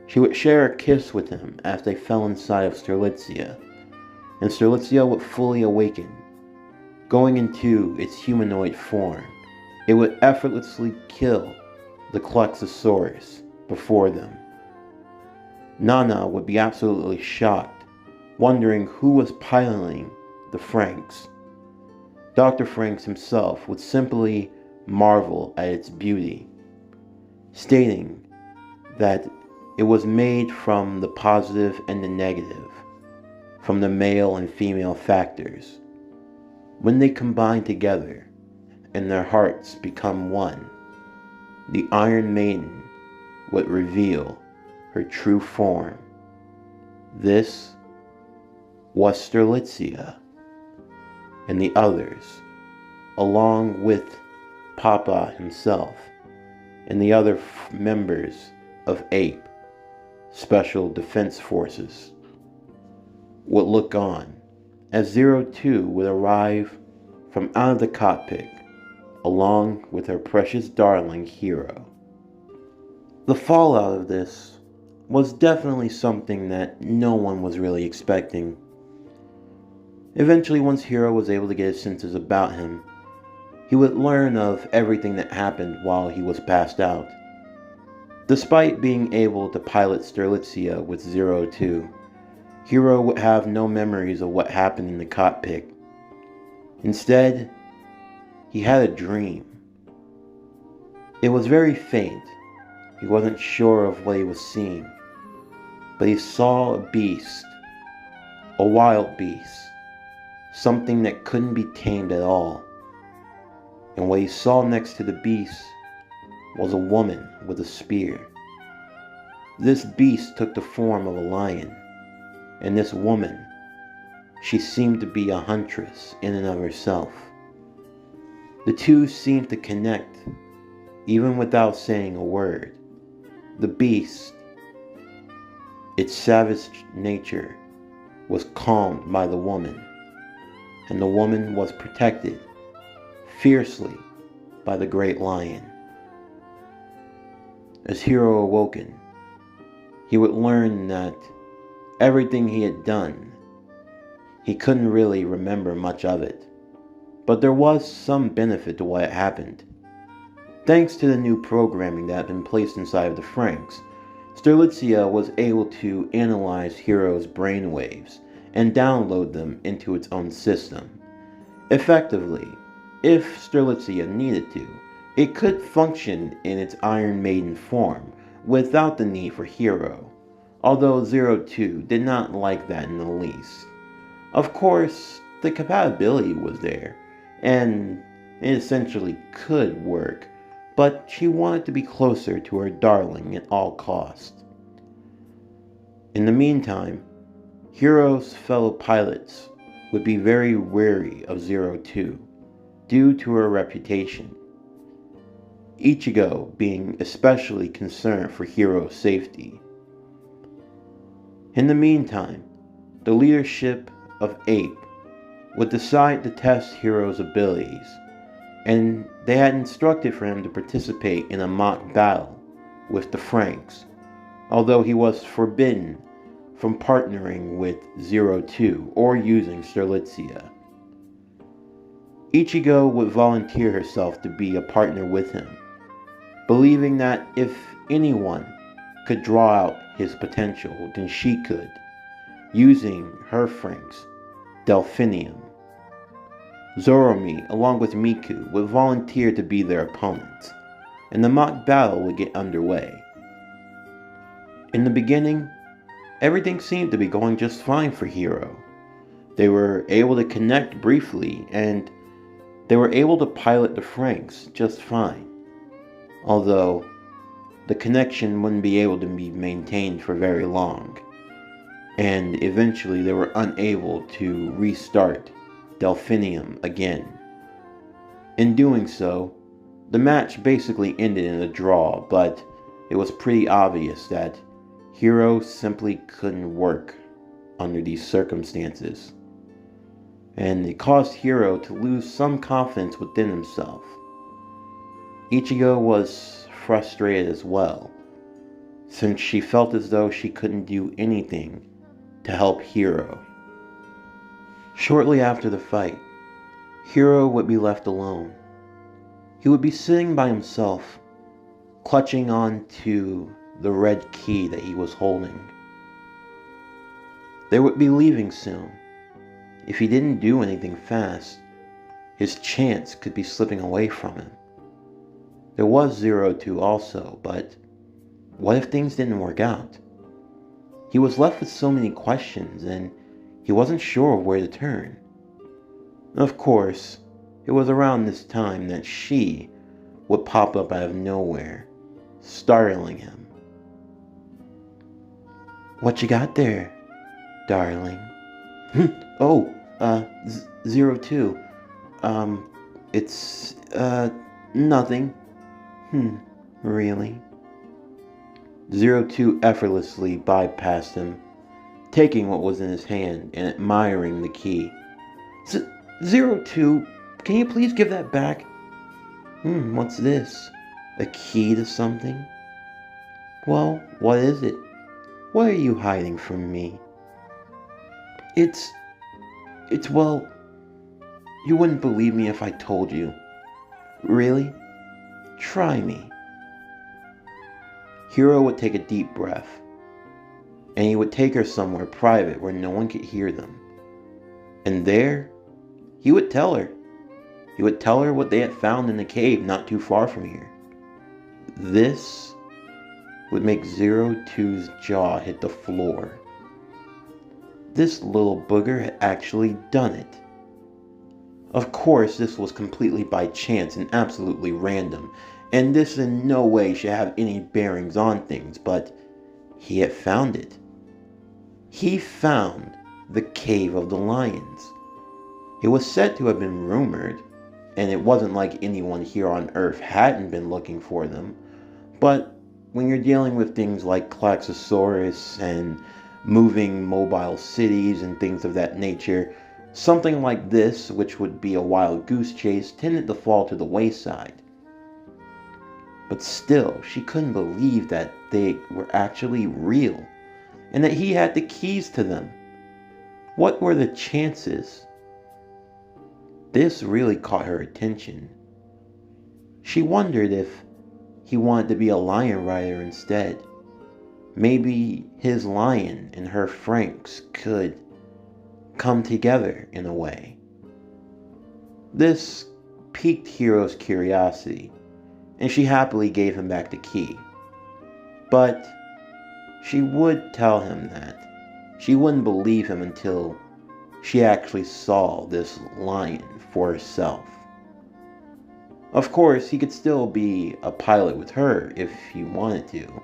She would share a kiss with him as they fell inside of Strelitzia, and Strelitzia would fully awaken, going into its humanoid form. It would effortlessly kill the Klaxosaurus before them. Nana would be absolutely shocked, wondering who was piloting the Franxx. Dr. Franxx himself would simply marvel at its beauty, stating that it was made from the positive and the negative, from the male and female factors. When they combine together and their hearts become one, the Iron Maiden would reveal her true form. This was Strelitzia, and the others, along with Papa himself and the other members of APE, Special Defense Forces, would look on as 02 would arrive from out of the cockpit along with her precious darling Hiro. The fallout of this was definitely something that no one was really expecting. Eventually, once Hiro was able to get his senses about him, he would learn of everything that happened while he was passed out. Despite being able to pilot Strelitzia with 02, Hiro would have no memories of what happened in the cockpit. Instead, he had a dream. It was very faint. He wasn't sure of what he was seeing, but he saw a beast, a wild beast, something that couldn't be tamed at all. And what he saw next to the beast was a woman with a spear. This beast took the form of a lion, and this woman, she seemed to be a huntress in and of herself. The two seemed to connect, even without saying a word. The beast, its savage nature, was calmed by the woman, and the woman was protected fiercely by the great lion. As Hiro awoken, he would learn that everything he had done, he couldn't really remember much of it, but there was some benefit to what had happened. Thanks to the new programming that had been placed inside of the Franxx, Strelitzia was able to analyze Hiro's brainwaves and download them into its own system. Effectively, if Strelitzia needed to, it could function in its Iron Maiden form without the need for Hiro, although 02 did not like that in the least. Of course, the compatibility was there, and it essentially could work, but she wanted to be closer to her darling at all costs. In the meantime, Hiro's fellow pilots would be very wary of 02 due to her reputation, Ichigo being especially concerned for Hiro's safety. In the meantime, the leadership of Ape would decide to test Hiro's abilities, and they had instructed for him to participate in a mock battle with the Franxx, although he was forbidden from partnering with 02 or using Strelitzia. Ichigo would volunteer herself to be a partner with him, believing that if anyone could draw out his potential, then she could, using her Franxx, Delphinium. Zoromi, along with Miku, would volunteer to be their opponents, and the mock battle would get underway. In the beginning, everything seemed to be going just fine for Hiro. They were able to connect briefly, and they were able to pilot the Franxx just fine, although the connection wouldn't be able to be maintained for very long, and eventually they were unable to restart Delphinium again. In doing so, the match basically ended in a draw, but it was pretty obvious that Hiro simply couldn't work under these circumstances, and it caused Hiro to lose some confidence within himself. Ichigo was frustrated as well, since she felt as though she couldn't do anything to help Hiro. Shortly after the fight, Hiro would be left alone. He would be sitting by himself, clutching on to the red key that he was holding. They would be leaving soon. If he didn't do anything fast, his chance could be slipping away from him. There was 02 also, but what if things didn't work out? He was left with so many questions, and he wasn't sure where to turn. Of course, it was around this time that she would pop up out of nowhere, startling him. "What you got there, darling?" "Oh, 02. It's, nothing." Really?" 02 effortlessly bypassed him, taking what was in his hand and admiring the key. 02, can you please give that back?" What's this? A key to something?" "Well, what is it? What are you hiding from me?" It's, well, you wouldn't believe me if I told you." "Really? Try me." Hiro would take a deep breath, and he would take her somewhere private where no one could hear them. And there, he would tell her. He would tell her what they had found in the cave not too far from here. This would make 02's jaw hit the floor. This little booger had actually done it. Of course, this was completely by chance and absolutely random, and this in no way should have any bearings on things, but he had found it. He found the Cave of the Lions. It was said to have been rumored, and it wasn't like anyone here on Earth hadn't been looking for them, but when you're dealing with things like Klaxosaurus and moving mobile cities and things of that nature, something like this, which would be a wild goose chase, tended to fall to the wayside. But still, she couldn't believe that they were actually real, and that he had the keys to them. What were the chances? This really caught her attention. She wondered if he wanted to be a lion rider instead. Maybe his lion and her Franxx could come together in a way. This piqued Hiro's curiosity, and she happily gave him back the key. But she would tell him that she wouldn't believe him until she actually saw this lion for herself. Of course, he could still be a pilot with her if he wanted to,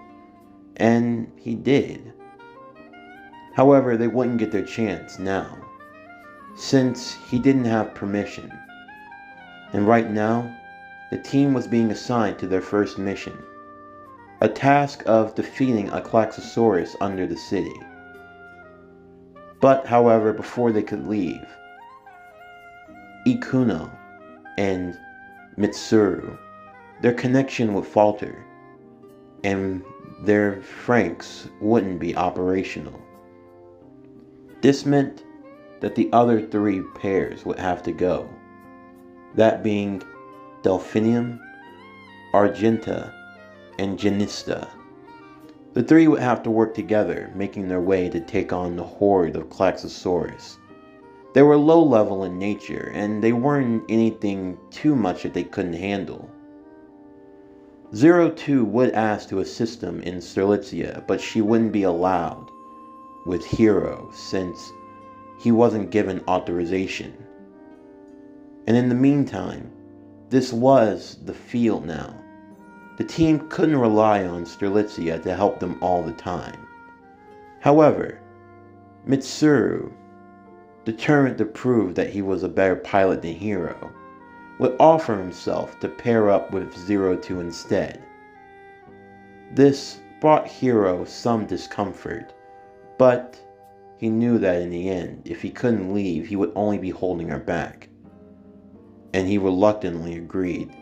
and he did. However, they wouldn't get their chance now, since he didn't have permission. And right now, the team was being assigned to their first mission, a task of defeating a Klaxosaurus under the city. But, however, before they could leave, Ikuno and Mitsuru, their connection would falter, and their Franxx wouldn't be operational. This meant that the other three pairs would have to go, that being Delphinium, Argenta, and Genista. The three would have to work together, making their way to take on the horde of Klaxosaurus. They were low level in nature, and they weren't anything too much that they couldn't handle. 02 would ask to assist them in Strelitzia, but she wouldn't be allowed with Hiro since he wasn't given authorization. And in the meantime, this was the field now. The team couldn't rely on Strelitzia to help them all the time. However, Mitsuru, determined to prove that he was a better pilot than Hiro, would offer himself to pair up with 02 instead. This brought Hiro some discomfort, but he knew that in the end, if he couldn't leave, he would only be holding her back. And he reluctantly agreed.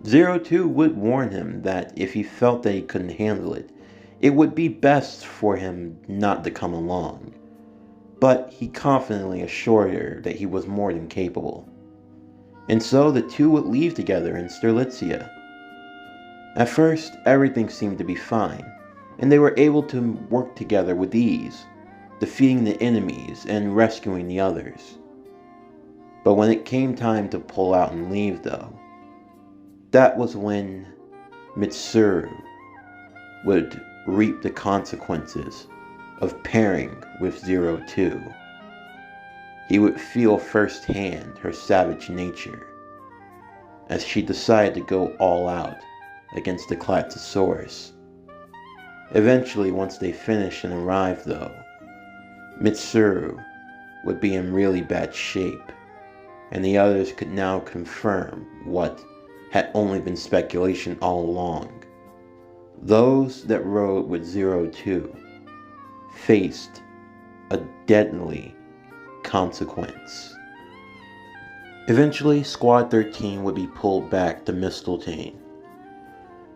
02 would warn him that if he felt that he couldn't handle it, it would be best for him not to come along. But he confidently assured her that he was more than capable. And so the two would leave together in Strelitzia. At first, everything seemed to be fine, and they were able to work together with ease, defeating the enemies and rescuing the others. But when it came time to pull out and leave though, that was when Mitsuru would reap the consequences of pairing with 02. He would feel firsthand her savage nature as she decided to go all out against the Klaxosaurus. Eventually, once they finished and arrived though, Mitsuru would be in really bad shape, and the others could now confirm what had only been speculation all along. Those that rode with 02 faced a deadly consequence. Eventually, Squad 13 would be pulled back to Misteltein.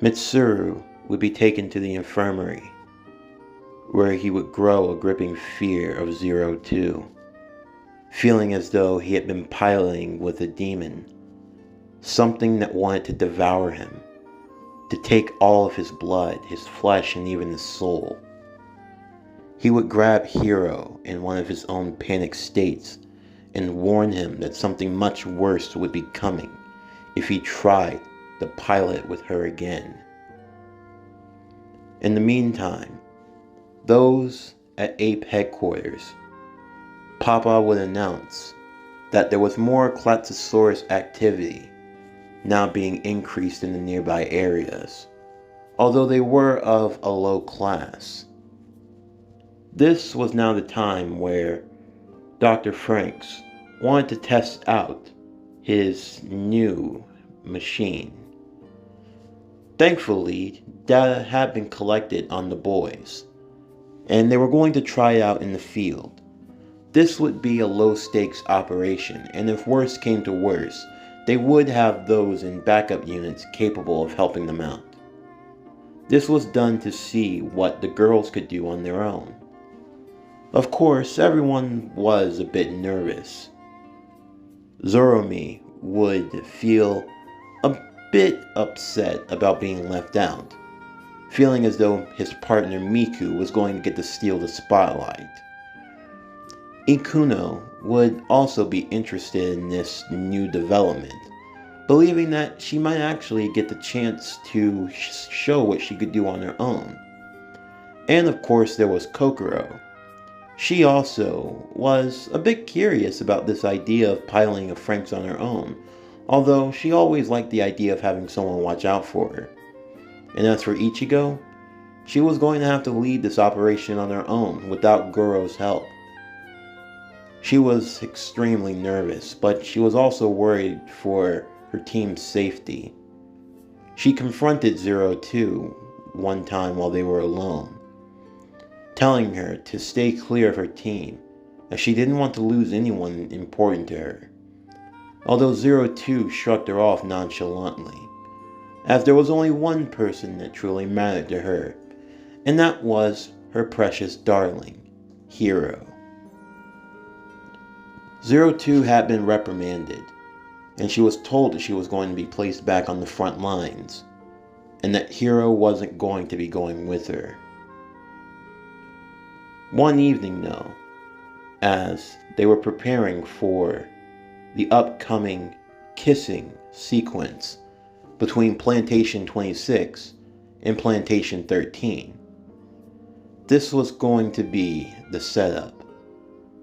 Mitsuru would be taken to the infirmary, where he would grow a gripping fear of 02, feeling as though he had been piloting with a demon, something that wanted to devour him, to take all of his blood, his flesh, and even his soul. He would grab Hiro in one of his own panic states and warn him that something much worse would be coming if he tried to pilot with her again. In the meantime, those at Ape headquarters, Papa would announce that there was more Klaxosaurus activity now being increased in the nearby areas, although they were of a low class. This was now the time where Dr. Franxx wanted to test out his new machine. Thankfully, data had been collected on the boys, and they were going to try it out in the field. This would be a low-stakes operation, and if worse came to worse, they would have those in backup units capable of helping them out. This was done to see what the girls could do on their own. Of course, everyone was a bit nervous. Zoromi would feel a bit upset about being left out, feeling as though his partner Miku was going to get to steal the spotlight. Ikuno would also be interested in this new development, believing that she might actually get the chance to show what she could do on her own. And of course there was Kokoro. She also was a bit curious about this idea of piloting a Franxx on her own, although she always liked the idea of having someone watch out for her. And as for Ichigo, she was going to have to lead this operation on her own without Goro's help. She was extremely nervous, but she was also worried for her team's safety. She confronted 02 one time while they were alone, telling her to stay clear of her team, as she didn't want to lose anyone important to her. Although 02 shrugged her off nonchalantly, as there was only one person that truly mattered to her, and that was her precious darling, Hiro. 02 had been reprimanded, and she was told that she was going to be placed back on the front lines, and that Hiro wasn't going to be going with her. One evening though, as they were preparing for the upcoming kissing sequence between Plantation 26 and Plantation 13, this was going to be the setup.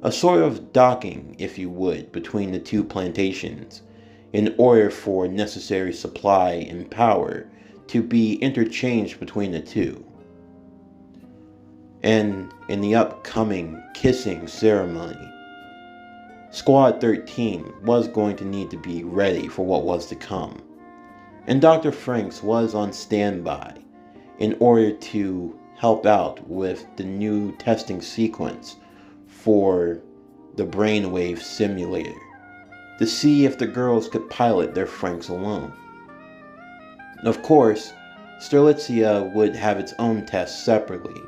A sort of docking, if you would, between the two plantations in order for necessary supply and power to be interchanged between the two. And in the upcoming kissing ceremony, Squad 13 was going to need to be ready for what was to come. And Dr. Franxx was on standby in order to help out with the new testing sequence for the brainwave simulator, to see if the girls could pilot their Franxx alone. Of course, Strelitzia would have its own tests separately,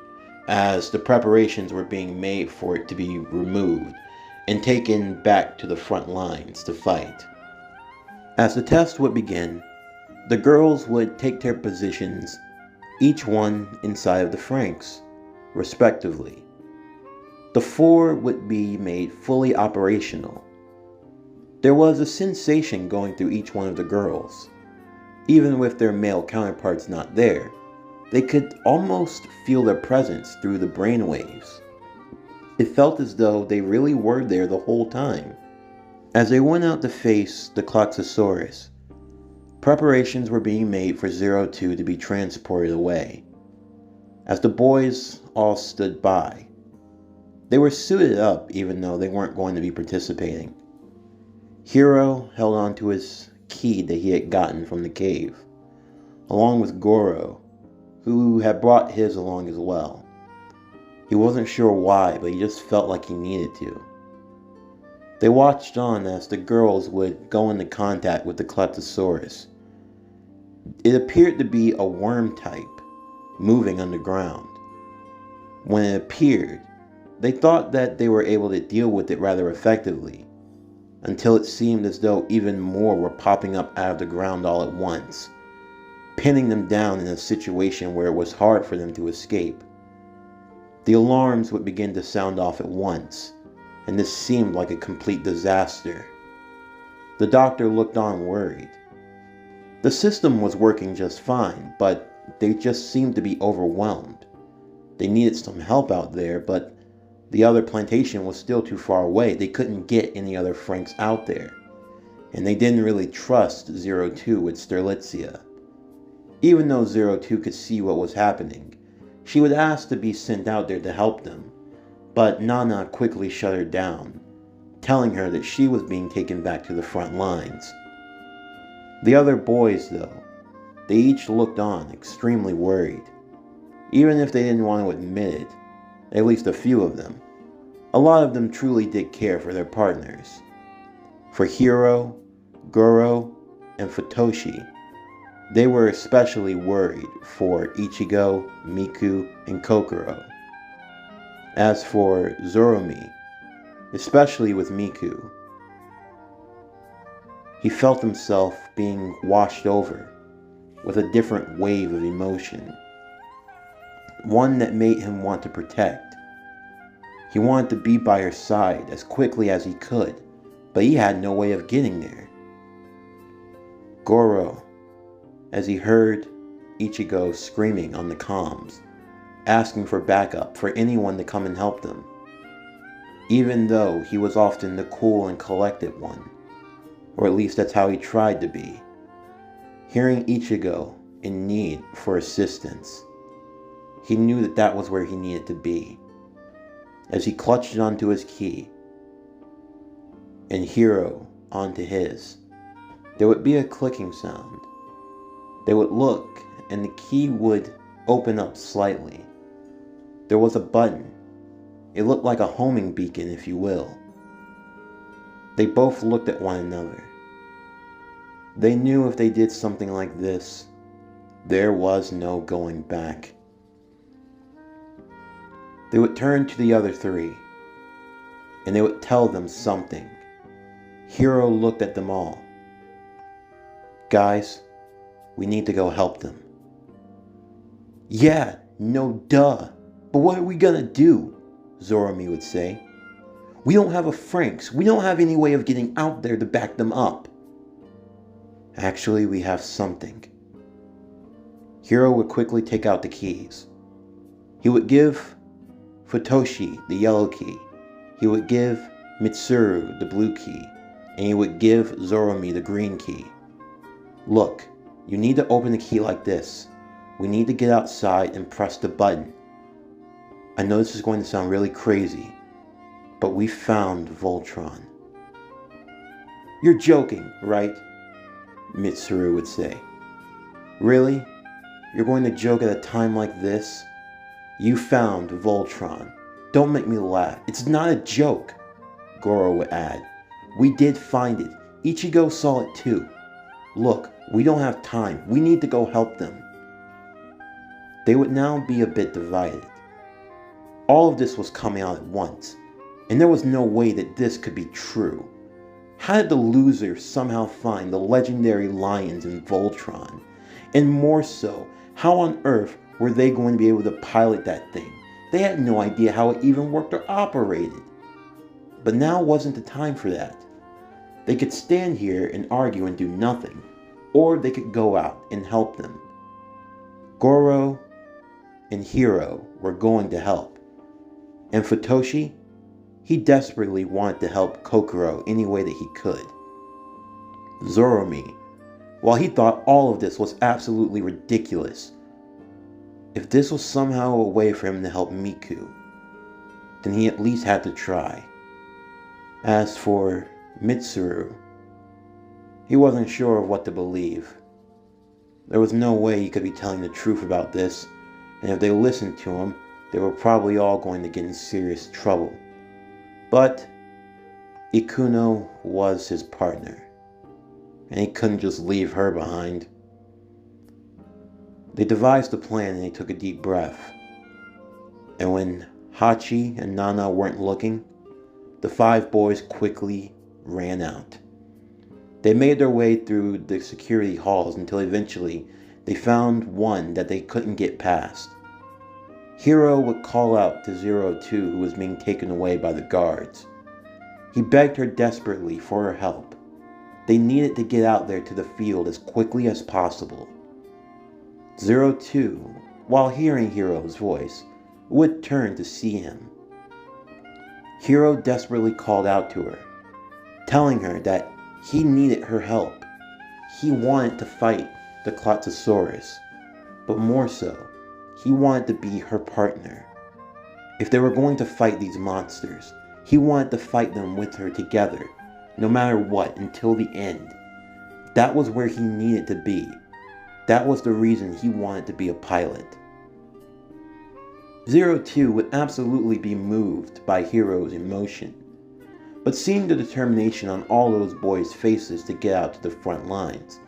as the preparations were being made for it to be removed and taken back to the front lines to fight. As the test would begin, the girls would take their positions, each one inside of the Franxx, respectively. The four would be made fully operational. There was a sensation going through each one of the girls. Even with their male counterparts not there, they could almost feel their presence through the brainwaves. It felt as though they really were there the whole time. As they went out to face the Klaxosaurus, preparations were being made for 02 to be transported away. As the boys all stood by, they were suited up even though they weren't going to be participating. Hiro held on to his key that he had gotten from the cave, along with Goro, who had brought his along as well. He wasn't sure why, but he just felt like he needed to. They watched on as the girls would go into contact with the Klaxosaurus. It appeared to be a worm type, moving underground. When it appeared, they thought that they were able to deal with it rather effectively, until it seemed as though even more were popping up out of the ground all at once, pinning them down in a situation where it was hard for them to escape. The alarms would begin to sound off at once, and this seemed like a complete disaster. The doctor looked on worried. The system was working just fine, but they just seemed to be overwhelmed. They needed some help out there, but The other plantation was still too far away. They couldn't get any other Franxx out there. And they didn't really trust 02 with Sterlitzia. Even though 02 could see what was happening, she would ask to be sent out there to help them. But Nana quickly shut her down, telling her that she was being taken back to the front lines. The other boys, though, they each looked on, extremely worried. Even if they didn't want to admit it, at least a few of them, a lot of them truly did care for their partners. For Hiro, Goro, and Futoshi, they were especially worried for Ichigo, Miku, and Kokoro. As for Zoromi, especially with Miku, he felt himself being washed over with a different wave of emotion. One that made him want to protect. He wanted to be by her side as quickly as he could, but he had no way of getting there. Goro, as he heard Ichigo screaming on the comms, asking for backup for anyone to come and help them, even though he was often the cool and collected one, or at least that's how he tried to be. Hearing Ichigo in need for assistance, he knew that that was where he needed to be. As he clutched onto his key, and Hiro onto his, there would be a clicking sound. They would look, and the key would open up slightly. There was a button. It looked like a homing beacon, if you will. They both looked at one another. They knew if they did something like this, there was no going back. They would turn to the other three, and they would tell them something. Hiro looked at them all. Guys, we need to go help them. Yeah, no duh. But what are we gonna do? Zoromi would say. We don't have a Franxx. We don't have any way of getting out there to back them up. Actually, we have something. Hiro would quickly take out the keys. He would give Futoshi the yellow key. He would give Mitsuru the blue key. And he would give Zoromi the green key. Look, you need to open the key like this. We need to get outside and press the button. I know this is going to sound really crazy, but we found Voltron. You're joking, right? Mitsuru would say. Really? You're going to joke at a time like this? You found Voltron. Don't make me laugh. It's not a joke, Goro would add. We did find it. Ichigo saw it too. Look, we don't have time. We need to go help them. They would now be a bit divided. All of this was coming out at once, and there was no way that this could be true. How did the losers somehow find the legendary lions in Voltron? And more so, how on earth were they going to be able to pilot that thing? They had no idea how it even worked or operated. But now wasn't the time for that. They could stand here and argue and do nothing, or they could go out and help them. Goro and Hiro were going to help. And Futoshi, he desperately wanted to help Kokoro any way that he could. Zoromi, while he thought all of this was absolutely ridiculous, if this was somehow a way for him to help Miku, then he at least had to try. As for Mitsuru, he wasn't sure of what to believe. There was no way he could be telling the truth about this, and if they listened to him, they were probably all going to get in serious trouble. But Ikuno was his partner, and he couldn't just leave her behind. They devised a plan and they took a deep breath. And when Hachi and Nana weren't looking, the five boys quickly ran out. They made their way through the security halls until eventually they found one that they couldn't get past. Hiro would call out to 02, who was being taken away by the guards. He begged her desperately for her help. They needed to get out there to the field as quickly as possible. 02, while hearing Hiro's voice, would turn to see him. Hiro desperately called out to her, telling her that he needed her help. He wanted to fight the Klotzosaurus, but more so, he wanted to be her partner. If they were going to fight these monsters, he wanted to fight them with her together, no matter what, until the end. That was where he needed to be. That was the reason he wanted to be a pilot. 02 would absolutely be moved by Hiro's emotion, but seeing the determination on all those boys' faces to get out to the front lines,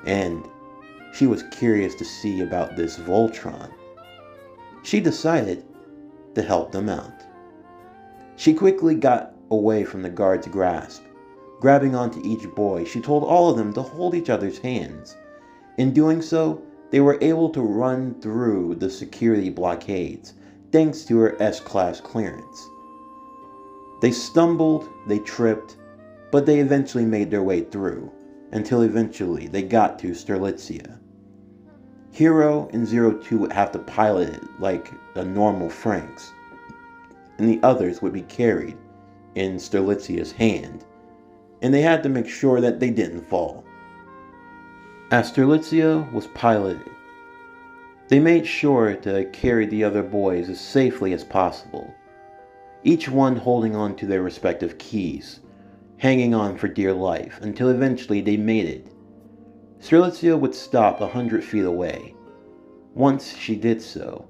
and she was curious to see about this Voltron, she decided to help them out. She quickly got away from the guard's grasp. Grabbing onto each boy, she told all of them to hold each other's hands. In doing so, they were able to run through the security blockades, thanks to her S-Class clearance. They stumbled, they tripped, but they eventually made their way through, until eventually they got to Strelitzia. Hiro and 02 would have to pilot it like a normal Franxx, and the others would be carried in Strelitzia's hand, and they had to make sure that they didn't fall. As Strelitzia was piloted, they made sure to carry the other boys as safely as possible, each one holding on to their respective keys, hanging on for dear life until eventually they made it. Strelitzia would stop 100 feet away. Once she did so,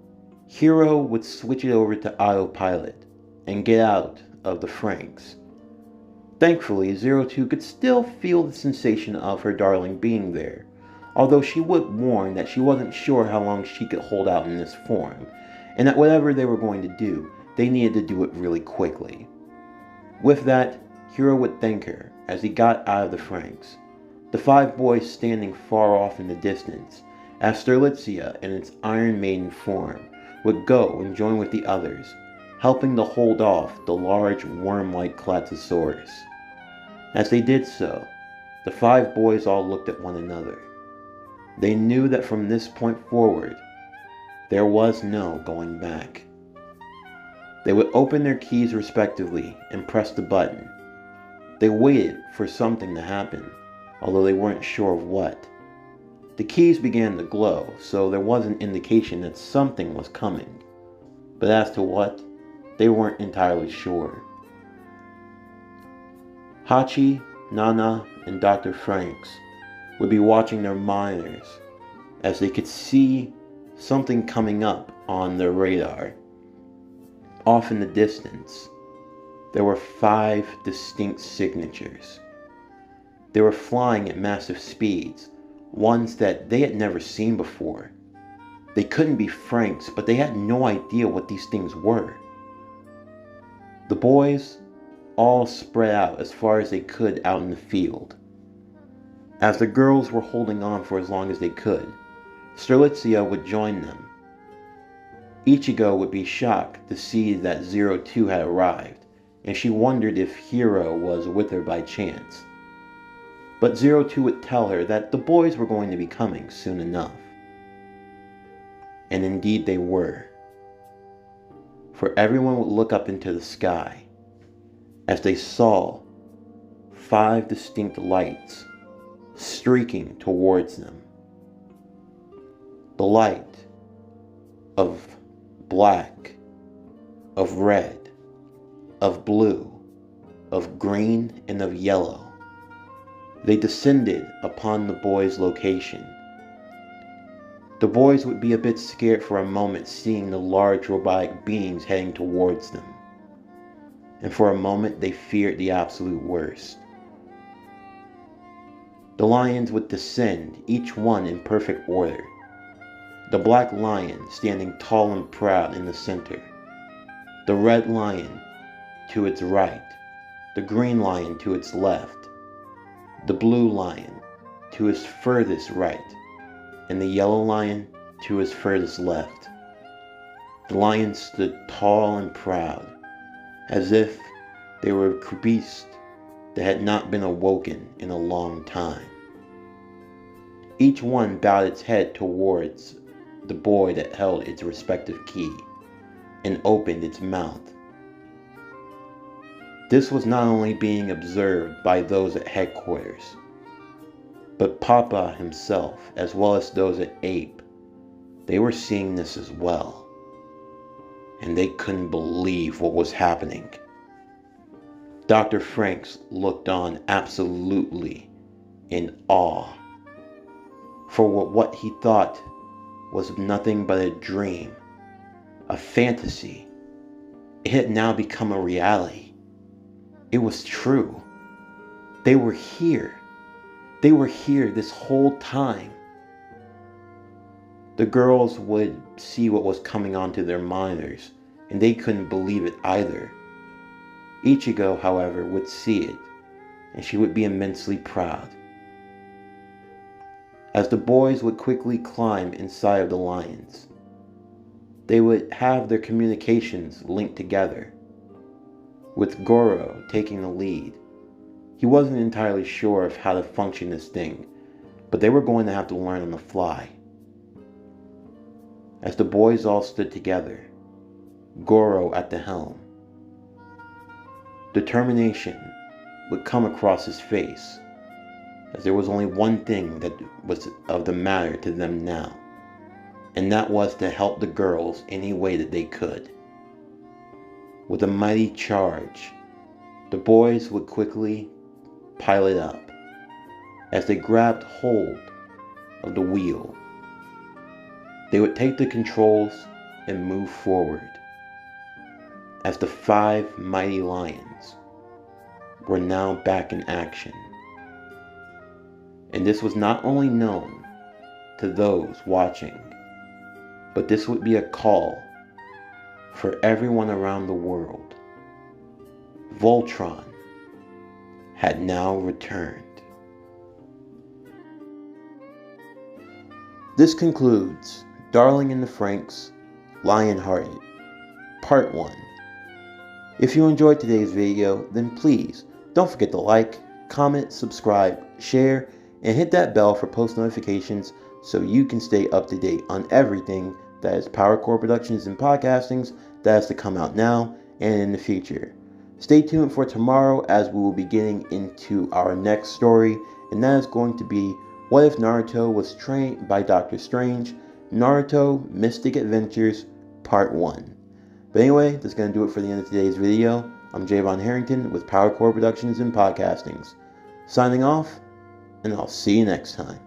Hiro would switch it over to autopilot and get out of the Franxx. Thankfully, 02 could still feel the sensation of her darling being there, although she would warn that she wasn't sure how long she could hold out in this form, and that whatever they were going to do, they needed to do it really quickly. With that, Hiro would thank her as he got out of the Franxx, the 5 boys standing far off in the distance, as Strelitzia in its Iron Maiden form would go and join with the others, helping to hold off the large worm-like Klotzosaurus. As they did so, the 5 boys all looked at one another. They knew that from this point forward, there was no going back. They would open their keys respectively and press the button. They waited for something to happen, although they weren't sure of what. The keys began to glow, so there was an indication that something was coming. But as to what, they weren't entirely sure. Hachi, Nana, and Dr. Franxx would be watching their monitors as they could see something coming up on their radar. Off in the distance, there were 5 distinct signatures. They were flying at massive speeds, ones that they had never seen before. They couldn't be Franxx, but they had no idea what these things were. The boys all spread out as far as they could out in the field. As the girls were holding on for as long as they could, Strelitzia would join them. Ichigo would be shocked to see that 02 had arrived, and she wondered if Hiro was with her by chance. But 02 would tell her that the boys were going to be coming soon enough. And indeed they were. For everyone would look up into the sky as they saw 5 distinct lights streaking towards them. The light of black, of red, of blue, of green, and of yellow. They descended upon the boys' location. The boys would be a bit scared for a moment seeing the large robotic beings heading towards them. And for a moment they feared the absolute worst. The lions would descend, each one in perfect order. The black lion standing tall and proud in the center. The red lion to its right. The green lion to its left. The blue lion to his furthest right. And the yellow lion to his furthest left. The lions stood tall and proud, as if they were a beast that had not been awoken in a long time. Each one bowed its head towards the boy that held its respective key, and opened its mouth. This was not only being observed by those at headquarters, but Papa himself, as well as those at Ape, they were seeing this as well. And they couldn't believe what was happening. Dr. Franxx looked on absolutely in awe for what he thought was nothing but a dream, a fantasy. It had now become a reality. It was true. They were here. They were here this whole time. The girls would see what was coming onto their monitors, and they couldn't believe it either. Ichigo, however, would see it, and she would be immensely proud. As the boys would quickly climb inside of the lions, they would have their communications linked together, with Goro taking the lead. He wasn't entirely sure of how to function this thing, but they were going to have to learn on the fly. As the boys all stood together, Goro at the helm, determination would come across his face, as there was only one thing that was of the matter to them now, and that was to help the girls any way that they could. With a mighty charge, the boys would quickly pile it up as they grabbed hold of the wheel. They would take the controls and move forward as the 5 mighty lions were now back in action. And this was not only known to those watching, but this would be a call for everyone around the world. Voltron had now returned. This concludes Darling in the Franxx, Lionhearted, Part 1. If you enjoyed today's video, then please don't forget to like, comment, subscribe, share, and hit that bell for post notifications so you can stay up to date on everything that is PowerCore Productions and Podcastings that has to come out now and in the future. Stay tuned for tomorrow as we will be getting into our next story, and that is going to be What If Naruto Was Trained by Dr. Strange? Naruto Mystic Adventures Part 1. But anyway, that's going to do it for the end of today's video. I'm Javon Harrington with PowerCore Productions and Podcastings. Signing off, and I'll see you next time.